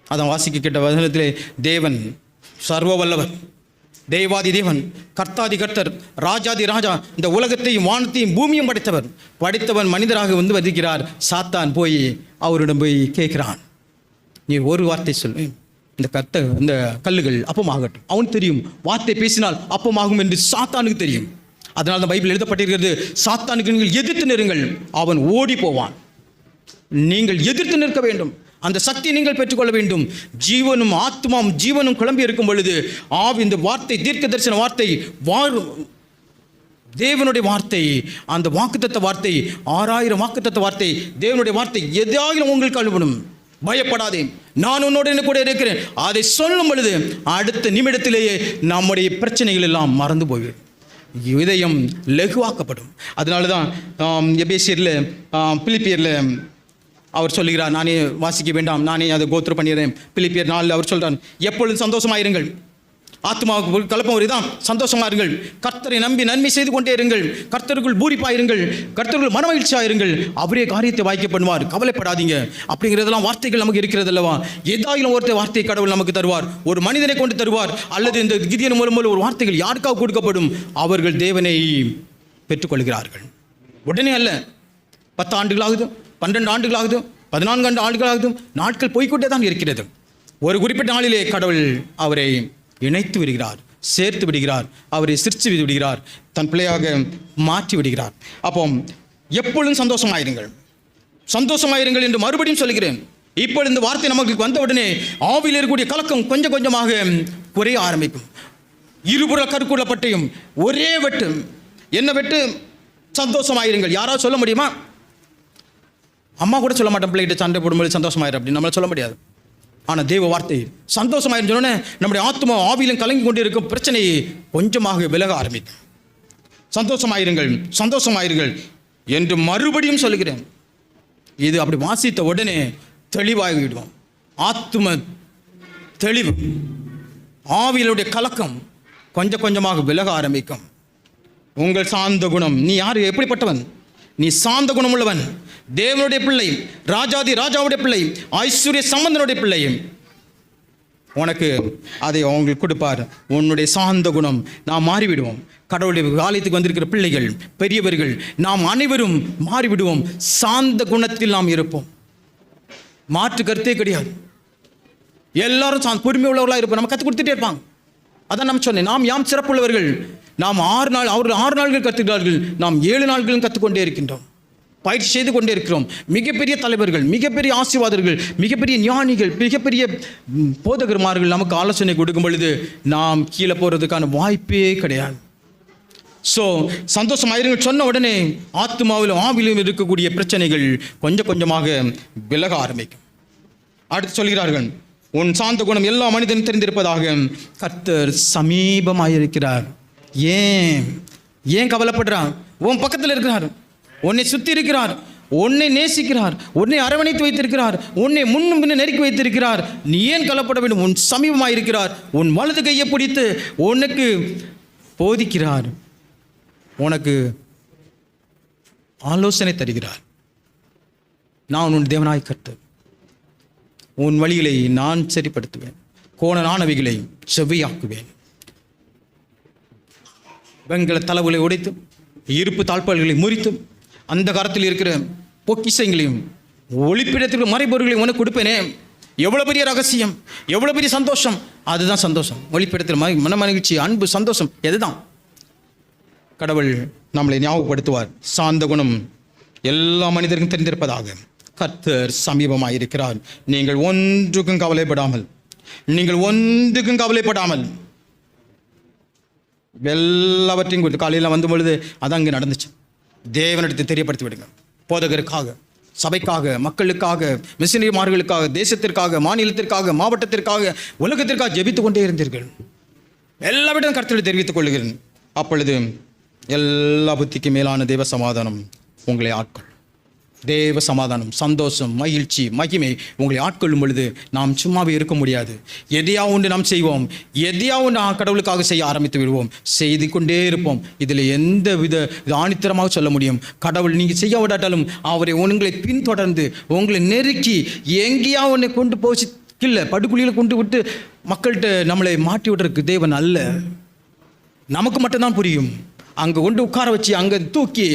அதான் வாசிக்க கேட்ட வசனத்திலே, தேவன் சர்வ வல்லவர், தேவாதி தேவன், கர்த்தாதி கர்த்தர், ராஜாதி ராஜா, இந்த உலகத்தையும் வானத்தையும் பூமியும் படைத்தவன் மனிதராக வதிக்கிறார். சாத்தான் போய் அவரிடம் போய் கேட்கிறான், நீ ஒரு வார்த்தை சொல்லு, இந்த கல்லுகள் அப்பமாகட்டும். அவனுக்கு தெரியும், வார்த்தை பேசினால் அப்பமாகும் என்று சாத்தானுக்கு தெரியும். அதனால் தான் பைபிள் எழுதப்பட்டிருக்கிறது, சாத்தானுக்கு நீங்கள் எதிர்த்து நிறுங்கள், அவன் ஓடி போவான். நீங்கள் எதிர்த்து நிற்க வேண்டும், அந்த சக்தியை நீங்கள் பெற்றுக்கொள்ள வேண்டும். ஜீவனும் ஆத்மாவும் ஜீவனும் குழம்பி இருக்கும் பொழுது இந்த வார்த்தை, தீர்க்க தரிசன வார்த்தை, தேவனுடைய வார்த்தை, அந்த வாக்குத்தத்த வார்த்தை, 6000 வாக்குத்தத்த வார்த்தை, தேவனுடைய வார்த்தை எதாயிலும் உங்களுக்கு அனுப்பணும். பயப்படாதே, நான் உன்னோட கூட இருக்கிறேன். அதை சொல்லும் பொழுது அடுத்த நிமிடத்திலேயே நம்முடைய பிரச்சனைகள் எல்லாம் மறந்து போய்விடும், இதயம் லகுவாக்கப்படும். அதனால தான் எபேசியரில் பிலிப்பியரில் அவர் சொல்லுகிறார், நானே வாசிக்க வேண்டாம், நானே அதை கோத்ரூ பண்ணிடுறேன். பிலிப்பியர் 4 அவர் சொல்கிறார், எப்பொழுதும் சந்தோஷமாயிருங்கள், ஆத்மாவுக்கு கலப்பம் வருதான், சந்தோஷமா இருங்கள், கர்த்தரை நம்பி நன்மை செய்து கொண்டே இருங்கள், கர்த்தருக்குள் பூரிப்பாயிருங்கள், கர்த்தருக்குள் மனமகிழ்ச்சியாயிருங்கள், அவரே காரியத்தை வாய்க்க பண்ணுவார், கவலைப்படாதீங்க. அப்படிங்கிறதெல்லாம் வார்த்தைகள் நமக்கு இருக்கிறது அல்லவா? ஏதாயிலும் ஒருத்தர் வார்த்தை கடவுள் நமக்கு தருவார், ஒரு மனிதனை கொண்டு தருவார், அல்லது இந்த கிதியன் மூலம் ஒரு வார்த்தைகள் யாருக்காக கொடுக்கப்படும், அவர்கள் தேவனை பெற்றுக்கொள்கிறார்கள். உடனே அல்ல, 10 ஆண்டுகளாகுது, 12 ஆண்டுகளாகுது, 14 ஆண்டுகளாகுது, நாட்கள் போய்கொண்டே தான் இருக்கிறது. ஒரு குறிப்பிட்ட நாளிலே கடவுள் அவரை இணைத்து விடுகிறார், சேர்த்து விடுகிறார், அவரை சிரித்து விடுகிறார், தன் பிள்ளையாக மாற்றி விடுகிறார். அப்போ எப்பொழுதும் சந்தோஷமாயிருங்கள், சந்தோஷமாயிருங்கள் என்று மறுபடியும் சொல்கிறேன். இப்பொழுது இந்த வார்த்தை நமக்கு வந்த உடனே ஆவியில் இருக்கக்கூடிய கலக்கம் கொஞ்சம் கொஞ்சமாக குறைய ஆரம்பிக்கும். இருபுற கருக்குள்ள பட்டையும் ஒரே வெட்டு. என்ன வெட்டு? சந்தோஷமாயிருங்கள். யாராவது சொல்ல முடியுமா? அம்மா கூட சொல்ல மாட்டேன், பிள்ளைகிட்ட சண்டை போடும்போது சந்தோஷமாயிரு அப்படின்னு நம்மளால சொல்ல முடியாது. ஆனால் தேவ வார்த்தை சந்தோஷமாயிரும் சொன்னோன்னே நம்முடைய ஆத்மா ஆவியிலும் கலங்கி கொண்டு இருக்கும் பிரச்சனையை கொஞ்சமாக விலக ஆரம்பிக்கும். சந்தோஷமாயிருங்கள், சந்தோஷமாயிருங்கள் என்று மறுபடியும் சொல்கிறேன். இது அப்படி வாசித்த உடனே தெளிவாகிவிடுவோம். ஆத்ம தெளிவு, ஆவியிலுடைய கலக்கம் கொஞ்சம் கொஞ்சமாக விலக ஆரம்பிக்கும். உங்கள் சாந்த குணம், நீ யார், எப்படிப்பட்டவன்? நீ சாந்த குணம் உள்ளவன், தேவனுடைய பிள்ளை, ராஜாதி ராஜாவுடைய பிள்ளை, ஐஸ்வர்ய சம்பந்தனுடைய பிள்ளை. உனக்கு அதை அவங்களுக்கு கொடுப்பார். உன்னுடைய சாந்த குணம் நாம் மாறிவிடுவோம். கடவுளுடைய ஆலயத்துக்கு வந்திருக்கிற பிள்ளைகள், பெரியவர்கள், நாம் அனைவரும் மாறிவிடுவோம். சாந்த குணத்தில் நாம் இருப்போம். மாற்று கருத்தே கிடையாது. எல்லாரும் பொறுமை உள்ளவர்களாக இருப்போம். நம்ம கற்றுக் கொடுத்துட்டே இருப்பாங்க. அதான் நம்ம சொன்னேன், நாம் யாம் சிறப்புள்ளவர்கள். நாம் 6 நாள், அவர்கள் 6 நாள்கள் கற்றுக்கிறார்கள், நாம் 7 நாள்களும் கற்றுக்கொண்டே இருக்கின்றோம், பயிற்சி செய்து கொண்டே இருக்கிறோம். மிகப்பெரிய தலைவர்கள், மிகப்பெரிய ஆசீர்வாதர்கள், மிகப்பெரிய ஞானிகள், மிகப்பெரிய போதகர்மார்கள் நமக்கு ஆலோசனை கொடுக்கும் பொழுது நாம் கீழே போகிறதுக்கான வாய்ப்பே கிடையாது. ஸோ சந்தோஷமாயிருங்கள் சொன்ன உடனே ஆத்மாவிலும் ஆவிலும் இருக்கக்கூடிய பிரச்சனைகள் கொஞ்சம் கொஞ்சமாக விலக ஆரம்பிக்கும். அடுத்து சொல்கிறார்கள், உன் சாந்த குணம் எல்லா மனிதனும் தெரிந்திருப்பதாக கர்த்தர் சமீபமாயிருக்கிறார். ஏன் கவலைப்படுறான்? உன் பக்கத்தில் இருக்கிறார், உன்னை சுற்றி இருக்கிறார், உன்னை நேசிக்கிறார், உன்னை அரவணைத்து வைத்திருக்கிறார், உன்னை முன்னும் பின்னும் நெருக்கி வைத்திருக்கிறார். நீ ஏன் கவலைப்பட வேண்டும்? உன் சமீபமாயிருக்கிறார். உன் வலது கையை பிடித்து உனக்கு போதிக்கிறார், உனக்கு ஆலோசனை தருகிறார். நான் உன் தேவனாய் கர்த்தர், உன் வழிகளை நான் சரிப்படுத்துவேன், கோணலானவைகளை செவ்வையாக்குவேன். வெண்கல தளவுகளை உடைத்து, இருப்பு தாழ்பால்களை முறித்தும், அந்த காலத்தில் இருக்கிற பொக்கிஷங்களையும் ஒளிப்பிடத்தில் மறைபொருள்களையும் உனக்கு கொடுப்பேனே. எவ்வளோ பெரிய ரகசியம், எவ்வளோ பெரிய சந்தோஷம்! அதுதான் சந்தோஷம். ஒளிப்பிடத்தில் மன மகிழ்ச்சி, அன்பு, சந்தோஷம். எதுதான் கடவுள் நம்மளை ஞாபகப்படுத்துவார். சாந்த குணம் எல்லா மனிதருக்கும் தெரிந்திருப்பதாக கர்த்தர் சமீபமாயிருக்கிறார். நீங்கள் ஒன்றுக்கும் கவலைப்படாமல் எல்லாவற்றையும் கொடுத்து காலையில் வந்த பொழுது அதான் அங்கே நடந்துச்சு. தேவனிடத்தை தெரியப்படுத்தி விடுங்க. போதகருக்காக, சபைக்காக, மக்களுக்காக, மிஷனரிமார்களுக்காக, தேசத்திற்காக, மாநிலத்திற்காக, மாவட்டத்திற்காக, உலகத்திற்காக ஜெபித்து கொண்டே இருந்தீர்கள். எல்லாவற்றையும் கர்த்தரை தெரிவித்துக் கொள்கிறேன். அப்பொழுது எல்லா புத்திக்கு மேலான தேவ சமாதானம் உங்களை ஆட்கொள். தேவ சமாதானம், சந்தோஷம், மகிழ்ச்சி, மகிமை உங்களை ஆட்கொள்ளும் பொழுது நாம் சும்மாவே இருக்க முடியாது. எதையா ஒன்று நாம் செய்வோம், எதையா ஒன்று கடவுளுக்காக செய்ய ஆரம்பித்து விடுவோம், செய்து கொண்டே இருப்போம். இதில் எந்த வித ஆணித்தரமாக சொல்ல முடியும்? கடவுள் நீங்கள் செய்ய விடாட்டாலும் அவரை உங்களை பின்தொடர்ந்து உங்களை நெருக்கி எங்கேயா ஒன்று கொண்டு போச்சு இல்லை படுகுழியில் கொண்டு விட்டு மக்கள்கிட்ட நம்மளை மாட்டி விடுறதுக்கு தேவன் அல்ல. நமக்கு மட்டும்தான் புரியும். அங்கே கொண்டு உட்கார வச்சு அங்கே தூக்கி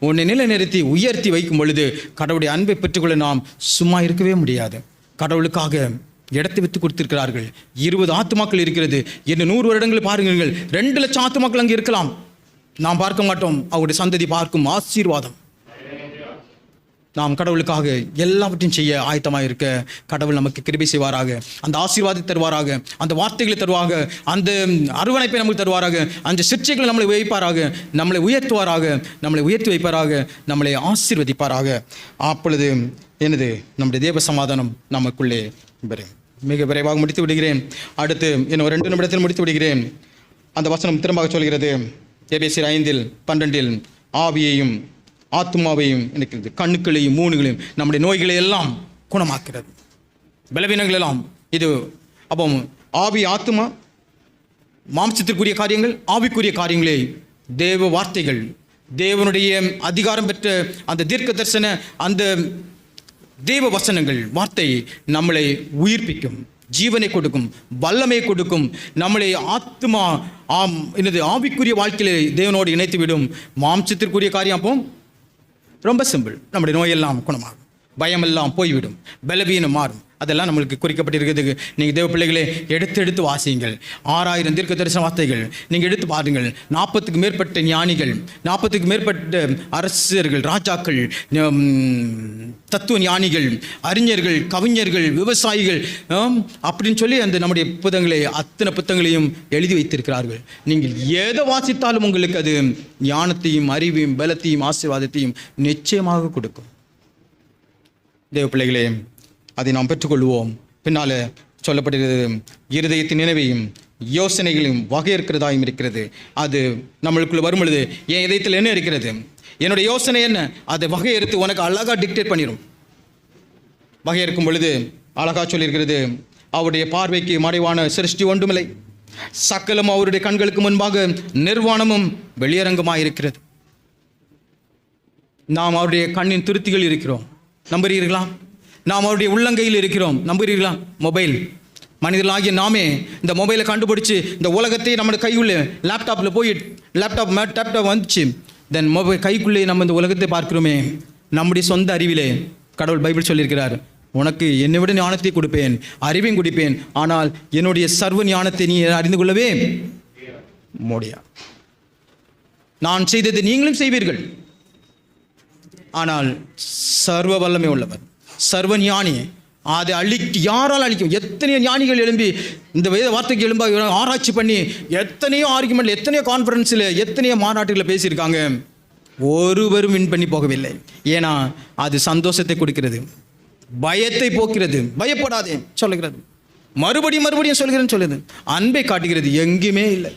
உன்னை நிலைநிறுத்தி உயர்த்தி வைக்கும் பொழுது கடவுளுடைய அன்பை பெற்றுக்கொள்ள நாம் சும்மா இருக்கவே முடியாது. கடவுளுக்காக இடத்தை விட்டு கொடுத்திருக்கிறார்கள். 20 ஆத்துமாக்கள் இருக்கிறது என்று 100 வருடங்கள் பாருங்கள். 2 லட்சம் ஆத்துமாக்கள் அங்கே இருக்கலாம், நாம் பார்க்க மாட்டோம். அவருடைய சந்ததி பார்க்கும் ஆசீர்வாதம். நாம் கடவுளுக்காக எல்லாவற்றையும் செய்ய ஆயத்தமாக இருக்க கடவுள் நமக்கு கிருபை செய்வாராக. அந்த ஆசீர்வாதத்தை தருவாராக, அந்த வார்த்தைகளை தருவாங்க, அந்த அரவணைப்பை நமக்கு தருவாராக, அந்த சிற்சைகளை நம்மளை வைப்பாராக, நம்மளை உயர்த்துவாராக, நம்மளை உயர்த்தி வைப்பாராக, நம்மளை ஆசீர்வதிப்பாராக. அப்பொழுது எனது நம்முடைய தேவ சமாதானம் நமக்குள்ளே வரும். மிக விரைவாக முடித்து விடுகிறேன். அடுத்து இன்னும் 2 நிமிடத்தில் முடித்து விடுகிறேன். அந்த வசனம் திரும்ப சொல்கிறது, எபேசியர் 5:12 ஆவியையும் ஆத்மாவையும் இருக்கிறது, கண்ணுக்களையும் மூணுகளையும் நம்முடைய நோய்களை எல்லாம் குணமாக்கிறது, பலவீனங்கள் எல்லாம். இது அப்போ ஆவி, ஆத்மா, மாம்சத்திற்குரிய காரியங்கள், ஆவிக்குரிய காரியங்களே தேவ வார்த்தைகள், தேவனுடைய அதிகாரம் பெற்ற அந்த தீர்க்க தரிசன அந்த தேவ வசனங்கள், வார்த்தை நம்மளை உயிர்ப்பிக்கும், ஜீவனை கொடுக்கும், வல்லமை கொடுக்கும். நம்மளை ஆத்மா ஆவிக்குரிய வாழ்க்கையிலே தேவனோடு இணைத்து விடும். மாம்சத்திற்குரிய காரியம் அப்போ ரொம்ப சிம்பிள். நம்முடைய நோயெல்லாம் குணமாகும், பயமெல்லாம் போய்விடும், பலவீனம் மாறும், அதெல்லாம் நம்மளுக்கு குறிக்கப்பட்டிருக்கிறது. நீங்கள் தேவ பிள்ளைகளே எடுத்து வாசியுங்கள். 6000 தீர்க்க தரிசன வார்த்தைகள் நீங்கள் எடுத்து பாருங்கள். 40க்கு மேற்பட்ட ஞானிகள், 40க்கு மேற்பட்ட அரசர்கள், ராஜாக்கள், தத்துவ ஞானிகள், அறிஞர்கள், கவிஞர்கள், விவசாயிகள் அப்படின்னு சொல்லி அந்த நம்முடைய அத்தனை புத்தகங்களையும் எழுதி வைத்திருக்கிறார்கள். நீங்கள் எதை வாசித்தாலும் உங்களுக்கு அது ஞானத்தையும் அறிவையும் பலத்தையும் ஆசீர்வாதத்தையும் நிச்சயமாக கொடுக்கும். தேவ பிள்ளைகளே, அதை நாம் பெற்றுக்கொள்வோம். பின்னால் சொல்லப்படுகிறது, இருதயத்தின் நினைவையும் யோசனைகளையும் வகையறுக்கிறதாயும் இருக்கிறது. அது நம்மளுக்குள்ள வரும் பொழுது என் இதயத்தில் என்ன இருக்கிறது, என்னுடைய யோசனை என்ன, அதை வகையறுத்து உனக்கு அழகாக டிக்டேட் பண்ணிடும். வகையறுக்கும் பொழுது அழகாக சொல்லியிருக்கிறது, அவருடைய பார்வைக்கு மறைவான சிருஷ்டி ஒன்றுமில்லை, சக்கலும் அவருடைய கண்களுக்கு முன்பாக நிர்வாணமும் வெளியரங்கமாக இருக்கிறது. நாம் அவருடைய கண்ணின் துருத்திகள் இருக்கிறோம், நம்புகிறீர்களா? நாம் அவருடைய உள்ளங்கையில் இருக்கிறோம், நம்புகிறீர்களா? மொபைல், மனிதர்களாகிய நாமே இந்த மொபைலை கண்டுபிடிச்சி இந்த உலகத்தை நம்மளோட கையுள்ள லேப்டாப்பில் போய் லேப்டாப் வந்துச்சு, தென் மொபைல் கைக்குள்ளே நம்ம இந்த உலகத்தை பார்க்கிறோமே. நம்முடைய சொந்த அறிவிலே கடவுள் பைபிள் சொல்லியிருக்கிறார், உனக்கு என்னை விட ஞானத்தை கொடுப்பேன், அறிவையும் கொடுப்பேன், ஆனால் என்னுடைய சர்வ ஞானத்தை நீ அறிந்து கொள்ளவே முடியாது. நான் செய்ததை நீங்களும் செய்வீர்கள், ஆனால் சர்வ வல்லமை உள்ளவர், சர்வ ஞானி, அதை யாரால் அழிக்கும்? எத்தனையோ ஞானிகள் எழும்பி இந்த வேத வார்த்தைக்கு எழும்ப ஆராய்ச்சி பண்ணி எத்தனையோ ஆர்குமெண்ட்ல, எத்தனையோ கான்ஃபரன்ஸில், எத்தனையோ மாநாட்டுகளில் பேசியிருக்காங்க, ஒருவரும் வின் பண்ணி போகவில்லை. ஏன்னா அது சந்தோஷத்தை கொடுக்கிறது, பயத்தை போக்குறது, பயப்படாதே சொல்லுகிறது, மறுபடியும் சொல்கிறேன்னு சொல்லுது, அன்பை காட்டுகிறது. எங்கேயுமே இல்லை,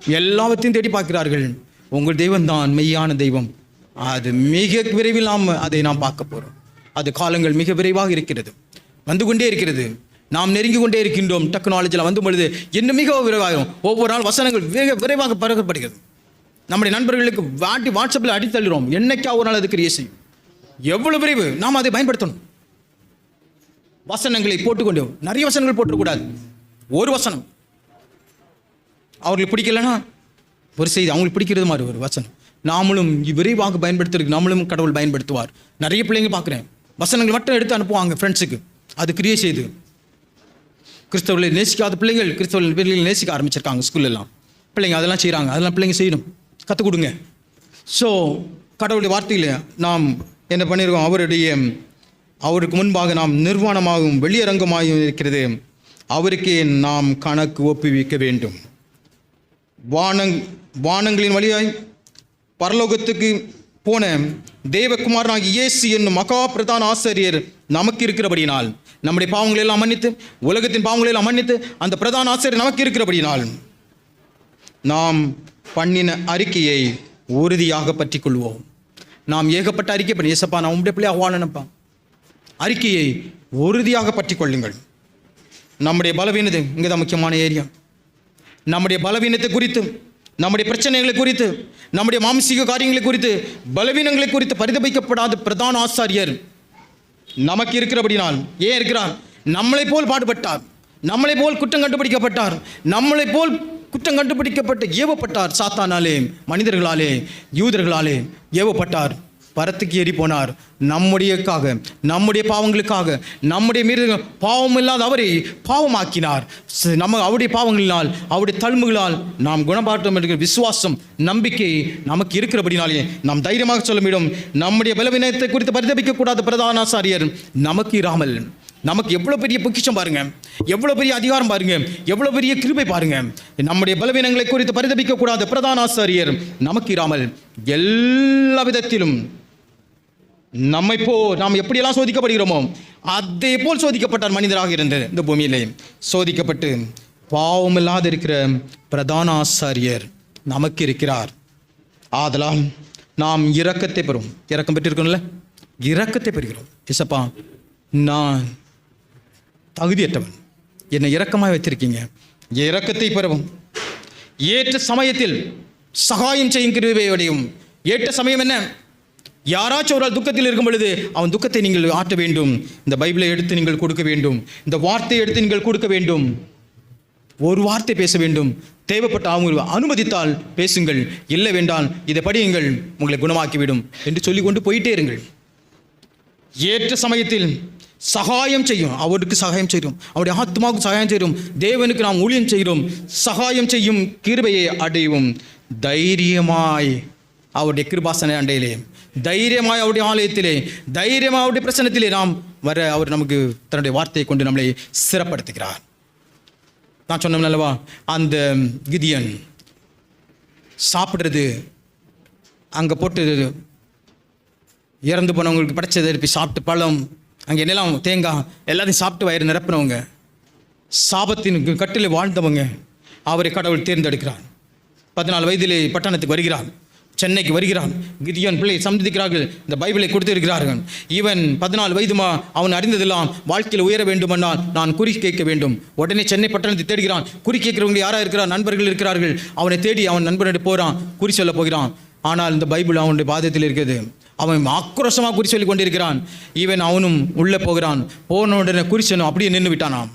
எல்லாவற்றையும் தேடி பார்க்கிறார்கள். உங்கள் தெய்வம் தான் மெய்யான தெய்வம். அது மிக விரைவில் அதை நாம் பார்க்க போகிறோம். அது காலங்கள் மிக விரைவாக இருக்கிறது, வந்து கொண்டே இருக்கிறது, நாம் நெருங்கி கொண்டே இருக்கின்றோம். டெக்னாலஜியில் வந்து பொழுது இன்னும் மிக விரைவாகும். ஒவ்வொரு நாள் வசனங்கள் விரைவாக பரப்பப்படுகிறது. நம்முடைய நண்பர்களுக்கு வாட்ஸ்அப்பில் அடித்தள்ளுறோம், என்னைக்கா ஒரு நாள் அது கிரியை செய்யும். எவ்வளவு விரைவு நாம் அதை பயன்படுத்தணும். வசனங்களை போட்டுக்கொண்டோம், நிறைய வசனங்கள் போட்டுக்கூடாது, ஒரு வசனம் அவர்களுக்கு பிடிக்கலன்னா ஒரு செய்தி, அவங்களுக்கு பிடிக்கிறது மாதிரி ஒரு வசனம் நாமளும் விரைவாக பயன்படுத்துறதுக்கு நம்மளும் கடவுள் பயன்படுத்துவார். நிறைய பிள்ளைங்க பார்க்குறேன், வசனங்கள் மட்டும் எடுத்து அனுப்புவாங்க ஃப்ரெண்ட்ஸுக்கு, அது கிரியை செய்து கிறிஸ்தவர்களை நேசிக்காத பிள்ளைகள் கிறிஸ்தவர்களை நேசிக்க ஆரம்பிச்சிருக்காங்க. ஸ்கூல்லெல்லாம் பிள்ளைங்க அதெல்லாம் செய்கிறாங்க, அதெல்லாம் பிள்ளைங்க செய்யணும், கற்றுக் கொடுங்க. ஸோ கடவுளுடைய வார்த்தையில் நாம் என்ன பண்ணியிருக்கோம், அவருக்கு முன்பாக நாம் நிர்வாணமாகவும் வெளியரங்கமாகவும் இருக்கிறது, அவருக்கே நாம் கணக்கு ஒப்புவிக்க வேண்டும். வானங்களின் வழியாய் பரலோகத்துக்கு போன தேவகுமாரனாகிய இயேசு என்னும் மகா பிரதான ஆசாரியர் நமக்கு இருக்கிறபடினால், நம்முடைய பாவங்களை எல்லாம் மன்னித்து, உலகத்தின் பாவங்களை எல்லாம் மன்னித்து அந்த பிரதான ஆசாரியர் நமக்கு இருக்கிறபடினால் நாம் பண்ணின அறிக்கையை உறுதியாக பற்றி கொள்வோம். நாம் ஏகப்பட்ட அறிக்கை பண்ணி, ஏசப்பா நான் உங்களுடைய பிள்ளையாக வாழணும்ப்பா, அறிக்கையை உறுதியாக பற்றி கொள்ளுங்கள். நம்முடைய பலவீனத்தை இங்கே தான் முக்கியமான ஏரியா. நம்முடைய பலவீனத்தை குறித்து, நம்முடைய பிரச்சனைகளை குறித்து, நம்முடைய மாம்சீக காரியங்களை குறித்து, பலவீனங்களை குறித்து பரிதபிக்கப்படாத பிரதான ஆசாரியர் நமக்கு இருக்கிறபடினால், ஏன் இருக்கிறார்? நம்மளை போல் பாடுபட்டார், நம்மளை போல் குற்றம் கண்டுபிடிக்கப்பட்டார், நம்மளை போல் குற்றம் கண்டுபிடிக்கப்பட்டு ஏவப்பட்டார். சாத்தானாலே, மனிதர்களாலே, யூதர்களாலே ஏவப்பட்டார், பரத்துக்கு ஏறி போனார். நம்முடையக்காக, நம்முடைய பாவங்களுக்காக, நம்முடைய மீது பாவம் இல்லாத அவரை பாவமாக்கினார். அவருடைய பாவங்களினால், அவருடைய தழும்புகளால் நாம் குணமாற்றம் என்கிற விசுவாசம், நம்பிக்கை நமக்கு இருக்கிறபடினாலே நாம் தைரியமாக சொல்ல முடியும், நம்முடைய பலவீனத்தை குறித்து பரிதபிக்கக்கூடாத பிரதான ஆசாரியர் நமக்கு இராமல், நமக்கு எவ்வளோ பெரிய பொக்கிஷம் பாருங்க, எவ்வளோ பெரிய அதிகாரம் பாருங்க, எவ்வளோ பெரிய கிருபை பாருங்க. நம்முடைய பலவீனங்களை குறித்து பரிதபிக்கக்கூடாத பிரதான ஆசாரியர் நமக்கு இராமல் எல்லா விதத்திலும் நாம் எப்படியெல்லாம் சோதிக்கப்படுகிறோமோ அதே போல் சோதிக்கப்பட்டார். மனிதராக இருந்த இந்த பூமியிலே சோதிக்கப்பட்டு பாவம் இல்லாத இருக்கிற பிரதான ஆசாரியர் நமக்கு இருக்கிறார். ஆதலால் நாம் இரக்கத்தை பெறும், இரக்கம் பெற்றிருக்கோம்ல, இரக்கத்தை பெறுகிறோம். இசப்பா நான் தகுதியற்றவன், என்னை இரக்கமாக வைத்திருக்கீங்க, இரக்கத்தை பெறவும், ஏற்ற சமயத்தில் சகாயம் செய்யும் கிருபையோடையும். ஏற்ற சமயம் என்ன? யாராச்சும் ஒரு துக்கத்தில் இருக்கும் பொழுது அவன் துக்கத்தை நீங்கள் ஆற்ற வேண்டும். இந்த பைபிளை எடுத்து நீங்கள் கொடுக்க வேண்டும், இந்த வார்த்தையை எடுத்து நீங்கள் கொடுக்க வேண்டும், ஒரு வார்த்தை பேச வேண்டும். தேவைப்பட்ட அவங்க அனுமதித்தால் பேசுங்கள், இல்லை வேண்டால் இதை படியுங்கள், உங்களை குணமாக்கிவிடும் என்று சொல்லிக் கொண்டு போயிட்டே இருங்கள். ஏற்ற சமயத்தில் சகாயம் செய்யும், அவருக்கு சகாயம் செய்யும், அவருடைய ஆத்மாவுக்கு சகாயம் செய்யும், தேவனுக்கு நாம் ஊழியம் செய்கிறோம், சகாயம் செய்யும் கிருபையை அடையும். தைரியமாய் அவருடைய கிருபாசன அண்டையிலே, தைரியமாய் அவருடைய ஆலயத்திலே, தைரியமாய் அவருடைய பிரசனத்திலே நாம் வர அவர் நமக்கு தன்னுடைய வார்த்தையை கொண்டு நம்மளை சிறப்படுத்துகிறார். நான் சொன்னோம் அல்லவா, அந்த கிதியன் சாப்பிட்றது அங்கே போட்டு இறந்து போனவங்களுக்கு படைச்சதை எழுப்பி சாப்பிட்டு, பழம் அங்கே என்னெல்லாம் தேங்காய் எல்லாத்தையும் சாப்பிட்டு வயிறு நிரப்பினவங்க, சாபத்தின் கட்டிலே வாழ்ந்தவங்க, அவரை கடவுள் தேர்ந்தெடுக்கிறார். 14 வயதிலே பட்டணத்துக்கு வருகிறார், சென்னைக்கு வருகிறான். கிதியோன் பிள்ளை சந்திக்கிறார்கள், இந்த பைபிளை கொடுத்திருக்கிறார்கள். இவன் 14 வயதுமா, அவன் அறிந்ததெல்லாம் வாழ்க்கையில் உயர வேண்டுமென்றால் நான் குறி கேட்க வேண்டும். உடனே சென்னை பட்டணத்தை தேடுகிறான். குறி கேட்கிறவங்க யாராக இருக்கிறார்? நண்பர்கள் இருக்கிறார்கள். அவனை தேடி அவன் நண்பனிடம் போகிறான், குறி சொல்ல போகிறான். ஆனால் இந்த பைபிள் அவனுடைய பாதத்தில் இருக்கிறது. அவன் ஆக்ரோஷமாக குறி சொல்லி கொண்டிருக்கிறான். அவனும் உள்ளே போகிறான். போன உடனே குறி சொன்னவன் அப்படியே நின்று விட்டானாம்.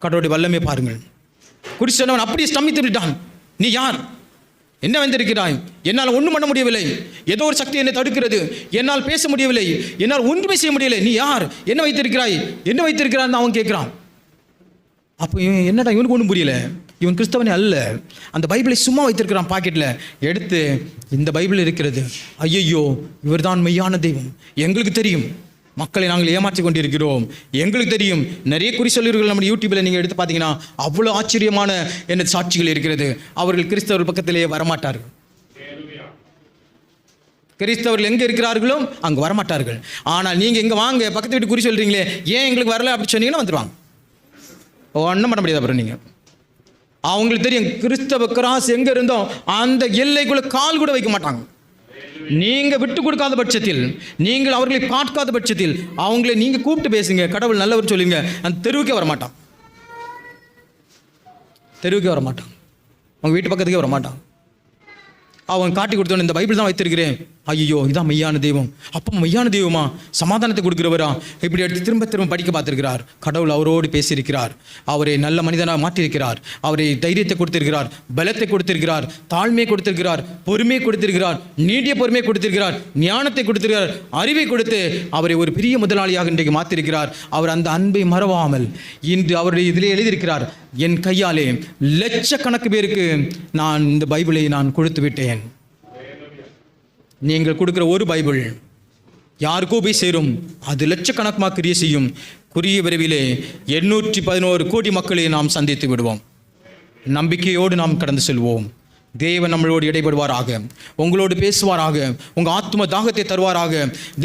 கடவுளுடைய வல்லமை பாருங்கள். குறி சொன்னவன் அப்படியே ஸ்தம்பித்து விட்டான். நீ யார்? என்ன வந்திருக்கிறாய்? என்னால் ஒன்றும் பண்ண முடியவில்லை, ஏதோ ஒரு சக்தி என்னை தடுக்கிறது, என்னால் பேச முடியவில்லை, என்னால் ஒன்றுமே செய்ய முடியவில்லை, நீ யார்? என்ன வைத்திருக்கிறாய்? என்ன வைத்திருக்கிறான்னு அவன் கேட்குறான். அப்போ இவன் என்னடா, இவனுக்கு ஒன்றும் புரியல. இவன் கிறிஸ்தவனே அல்ல. அந்த பைபிளை சும்மா வைத்திருக்கிறான் பாக்கெட்டில். எடுத்து இந்த பைபிள் இருக்கிறது. ஐயையோ, இவர் தான் மெய்யான தெய்வம். எங்களுக்கு தெரியும் மக்களை நாங்கள் ஏமாற்றி கொண்டிருக்கிறோம், எங்களுக்கு தெரியும். நிறைய குறி சொல்லியவர்கள் நம்ம யூடியூப்பில் நீங்கள் எடுத்து பார்த்தீங்கன்னா அவ்வளோ ஆச்சரியமான என்ன சாட்சிகள் இருக்கிறது. அவர்கள் கிறிஸ்தவர்கள் பக்கத்திலேயே வரமாட்டார்கள். கிறிஸ்தவர்கள் எங்கே இருக்கிறார்களோ அங்கே வரமாட்டார்கள். ஆனால் நீங்கள் எங்கே வாங்க, பக்கத்து வீட்டு குறி சொல்கிறீங்களே, ஏன் எங்களுக்கு வரல அப்படி சொன்னீங்கன்னா வந்துடுவாங்க. ஒன்றும் பண்ண முடியாது. அப்புறம் நீங்கள் அவங்களுக்கு தெரியும் கிறிஸ்தவ கிராஸ் எங்கே இருந்தோம் அந்த எல்லைக்குள்ளே கால் கூட வைக்க மாட்டாங்க. நீங்கள் விட்டு கொடுக்காத பட்சத்தில், நீங்கள் அவர்களை பார்க்காத பட்சத்தில், அவங்களை நீங்கள் கூப்பிட்டு பேசுங்க, கடவுள் நல்லவர் சொல்லுங்க, அந்த தெருவுக்கே வரமாட்டான். தெருவுக்கே வரமாட்டான். அவங்க வீட்டு பக்கத்துக்கே வரமாட்டான். அவன் காட்டி கொடுத்தவன் இந்த பைபிள் தான் வைத்திருக்கிறேன். ஐயோ, இதான் மெய்யான தெய்வம். அப்போ மெய்யான தெய்வமா, சமாதானத்தை கொடுக்கிறவரா, இப்படி எடுத்து திரும்ப திரும்ப படிக்க பார்த்திருக்கிறார். கடவுள் அவரோடு பேசியிருக்கிறார். அவரை நல்ல மனிதனாக மாற்றியிருக்கிறார். அவரை தைரியத்தை கொடுத்திருக்கிறார், பலத்தை கொடுத்திருக்கிறார், தாழ்மையை கொடுத்திருக்கிறார், பொறுமையை கொடுத்திருக்கிறார், நீடிய பொறுமையை கொடுத்திருக்கிறார், ஞானத்தை கொடுத்திருக்கிறார், அறிவை கொடுத்து அவரை ஒரு பெரிய முதலாளியாக இன்றைக்கு மாற்றிருக்கிறார். அவர் அந்த அன்பை மறவாமல் இன்று அவருடைய இதிலே எழுதியிருக்கிறார், என் கையாலே லட்சக்கணக்கு பேருக்கு நான் இந்த பைபிளை நான் கொடுத்து விட்டேன். நீங்கள் கொடுக்குற ஒரு பைபிள் யாருக்கோ போய் சேரும், அது லட்சக்கணக்காக கிரியை செய்யும். குறுகிய விரைவிலே 811 கோடி மக்களை நாம் சந்தித்து விடுவோம். நம்பிக்கையோடு நாம் கடந்து செல்வோம். தேவன் நம்மளோடு இடைபடுவாராக, உங்களோடு பேசுவாராக, உங்கள் ஆத்ம தாகத்தை தருவாராக,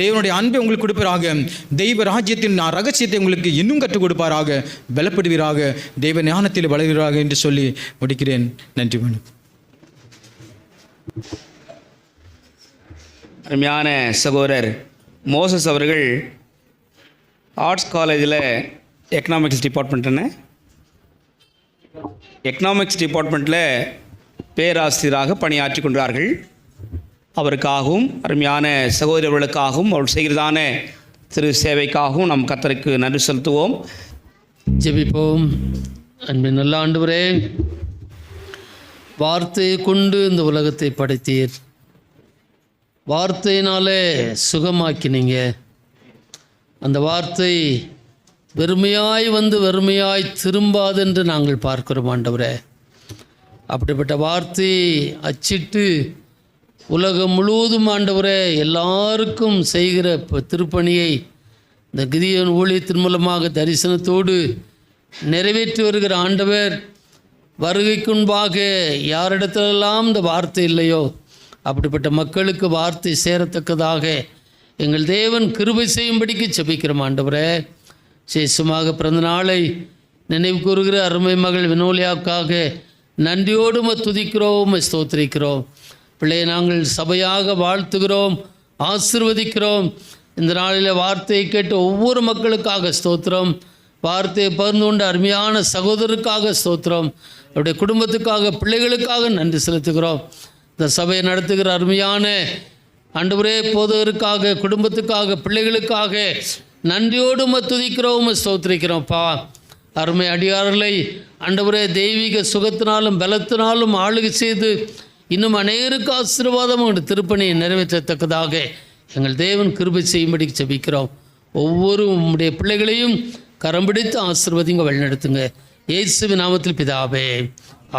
தேவனுடைய அன்பை உங்களுக்கு கொடுப்பாராக, தெய்வ ராஜ்யத்தின் ரகசியத்தை உங்களுக்கு இன்னும் கற்றுக் கொடுப்பாராக, பலப்படுவீராக, தெய்வ ஞானத்தில் வளர்வீராக என்று சொல்லி முடிக்கிறேன். நன்றி. அருமையான சகோதரர் மோசஸ் அவர்கள் ஆர்ட்ஸ் காலேஜில் எக்கனாமிக்ஸ் டிபார்ட்மெண்ட்டில் பேராசிரியராக பணியாற்றி கொண்டார்கள். அவருக்காகவும் அருமையான சகோதரர்களுக்காகவும் அவர் செய்கிறதான திரு சேவைக்காகவும் நம் கர்த்தருக்கு நன்றி செலுத்துவோம். ஜெபிப்போம். அன்பின் நல்ல ஆண்டவரே, வார்த்தையை கொண்டு இந்த உலகத்தை படைத்தீர். வார்த்தையினாலே சுகமாக்கினீங்க. அந்த வார்த்தை வெறுமையாய் வந்து வெறுமையாய் திரும்பாது என்று நாங்கள் பார்க்கிறோம் ஆண்டவரே. அப்படிப்பட்ட வார்த்தையை அச்சிட்டு உலகம் முழுவதும் ஆண்டவரே எல்லாருக்கும் செய்கிற திருப்பணியை இந்த கிதியோன் ஊழியத்தின் மூலமாக தரிசனத்தோடு நிறைவேற்றி வருகிற ஆண்டவர், வருகைக்குன்பாக யாரிடத்திலெல்லாம் இந்த வார்த்தை இல்லையோ அப்படிப்பட்ட மக்களுக்கு வார்த்தை சேரத்தக்கதாக எங்கள் தேவன் கிருபை செய்யும்படிக்கு ஜெபிக்கிறோம் ஆண்டவரே. விசேஷமாக பிறந்த நாளை நினைவு கூறுகிற அருமை மகள் வினோலியாவுக்காக நன்றியோடு துதிக்கிறோம், ஸ்தோத்திரிக்கிறோம். பிள்ளையை நாங்கள் சபையாக வாழ்த்துகிறோம், ஆசீர்வதிக்கிறோம். இந்த நாளில் வார்த்தையை கேட்ட ஒவ்வொரு மக்களுக்காக ஸ்தோத்திரம். வார்த்தையை பகிர்ந்து கொண்ட அருமையான சகோதரருக்காக ஸ்தோத்திரம். அவருடைய குடும்பத்துக்காக, பிள்ளைகளுக்காக நன்றி செலுத்துகிறோம். இந்த சபையை நடத்துகிற அருமையான ஆண்டவரே போதகருக்காக, குடும்பத்துக்காக, பிள்ளைகளுக்காக நன்றியோடு துதிக்கிறோம், ஸ்தோத்திரிக்கிறோம்ப்பா. அருமை அடியார்களை ஆண்டவரே தெய்வீக சுகத்தினாலும் பலத்தினாலும் ஆளுகை செய்து இன்னும் அநேகருக்கு ஆசீர்வாதம் திருப்பணியை நிறைவேற்றத்தக்கதாக எங்கள் தேவன் கிருபை செய்யும்படி ஜெபிக்கிறோம். ஒவ்வொரு உம்முடைய பிள்ளைகளையும் கரம் பிடித்து ஆசீர்வதிங்க, வழிநடத்துங்க. இயேசுவின் நாமத்தில் பிதாவே,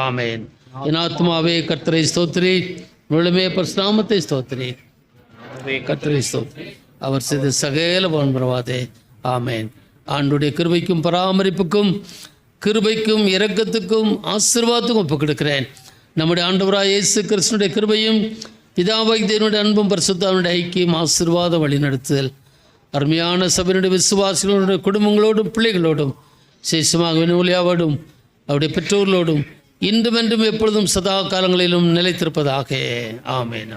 ஆமென். என் ஆத்துமாவே கர்த்தரை ஸ்தோத்திரி, முழுமே பரிசுநாமத்தை ஸ்தோத்திரி. கர்த்தரை ஸ்தோத்திரி, அவர் செய்த சகல பரவாதே. ஆமென். ஆண்டுடைய கிருபைக்கும் பராமரிப்புக்கும், கிருபைக்கும் இரக்கத்துக்கும் ஆசீர்வாதத்துக்கும் ஒப்புக் கொடுக்கிறேன். நம்முடைய ஆண்டவராய் இயேசு கிறிஸ்துவினுடைய கிருபையும், பிதாவாகிய தேவனுடைய அன்பும், பரிசுத்தாவினுடைய ஐக்கியம், ஆசீர்வாதம், வழிநடத்துதல் அருமையான சபையினுடைய விசுவாசிகளுடைய குடும்பங்களோடும் பிள்ளைகளோடும், விசேஷமாக வினோலியாவோடும் அவருடைய பெற்றோர்களோடும் இன்றும் என்றும் எப்பொழுதும் சதா காலங்களிலும் நிலைத்திருப்பதாக. ஆமென்.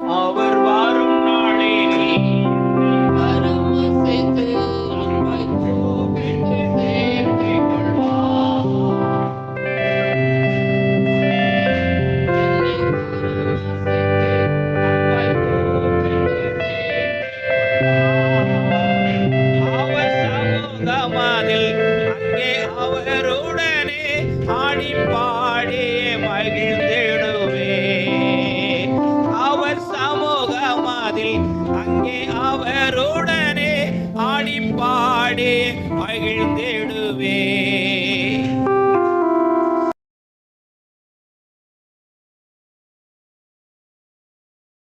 அவர் வாரும் நாளே அவர் சமூகமதில் அங்கே அவருடனே ஆடி பாடி மகிழ்ந்திடுவே. அவர் சமூகமதில் அங்கே அவருடனே ஆடி பாடி மகிழ்ந்திடுவே.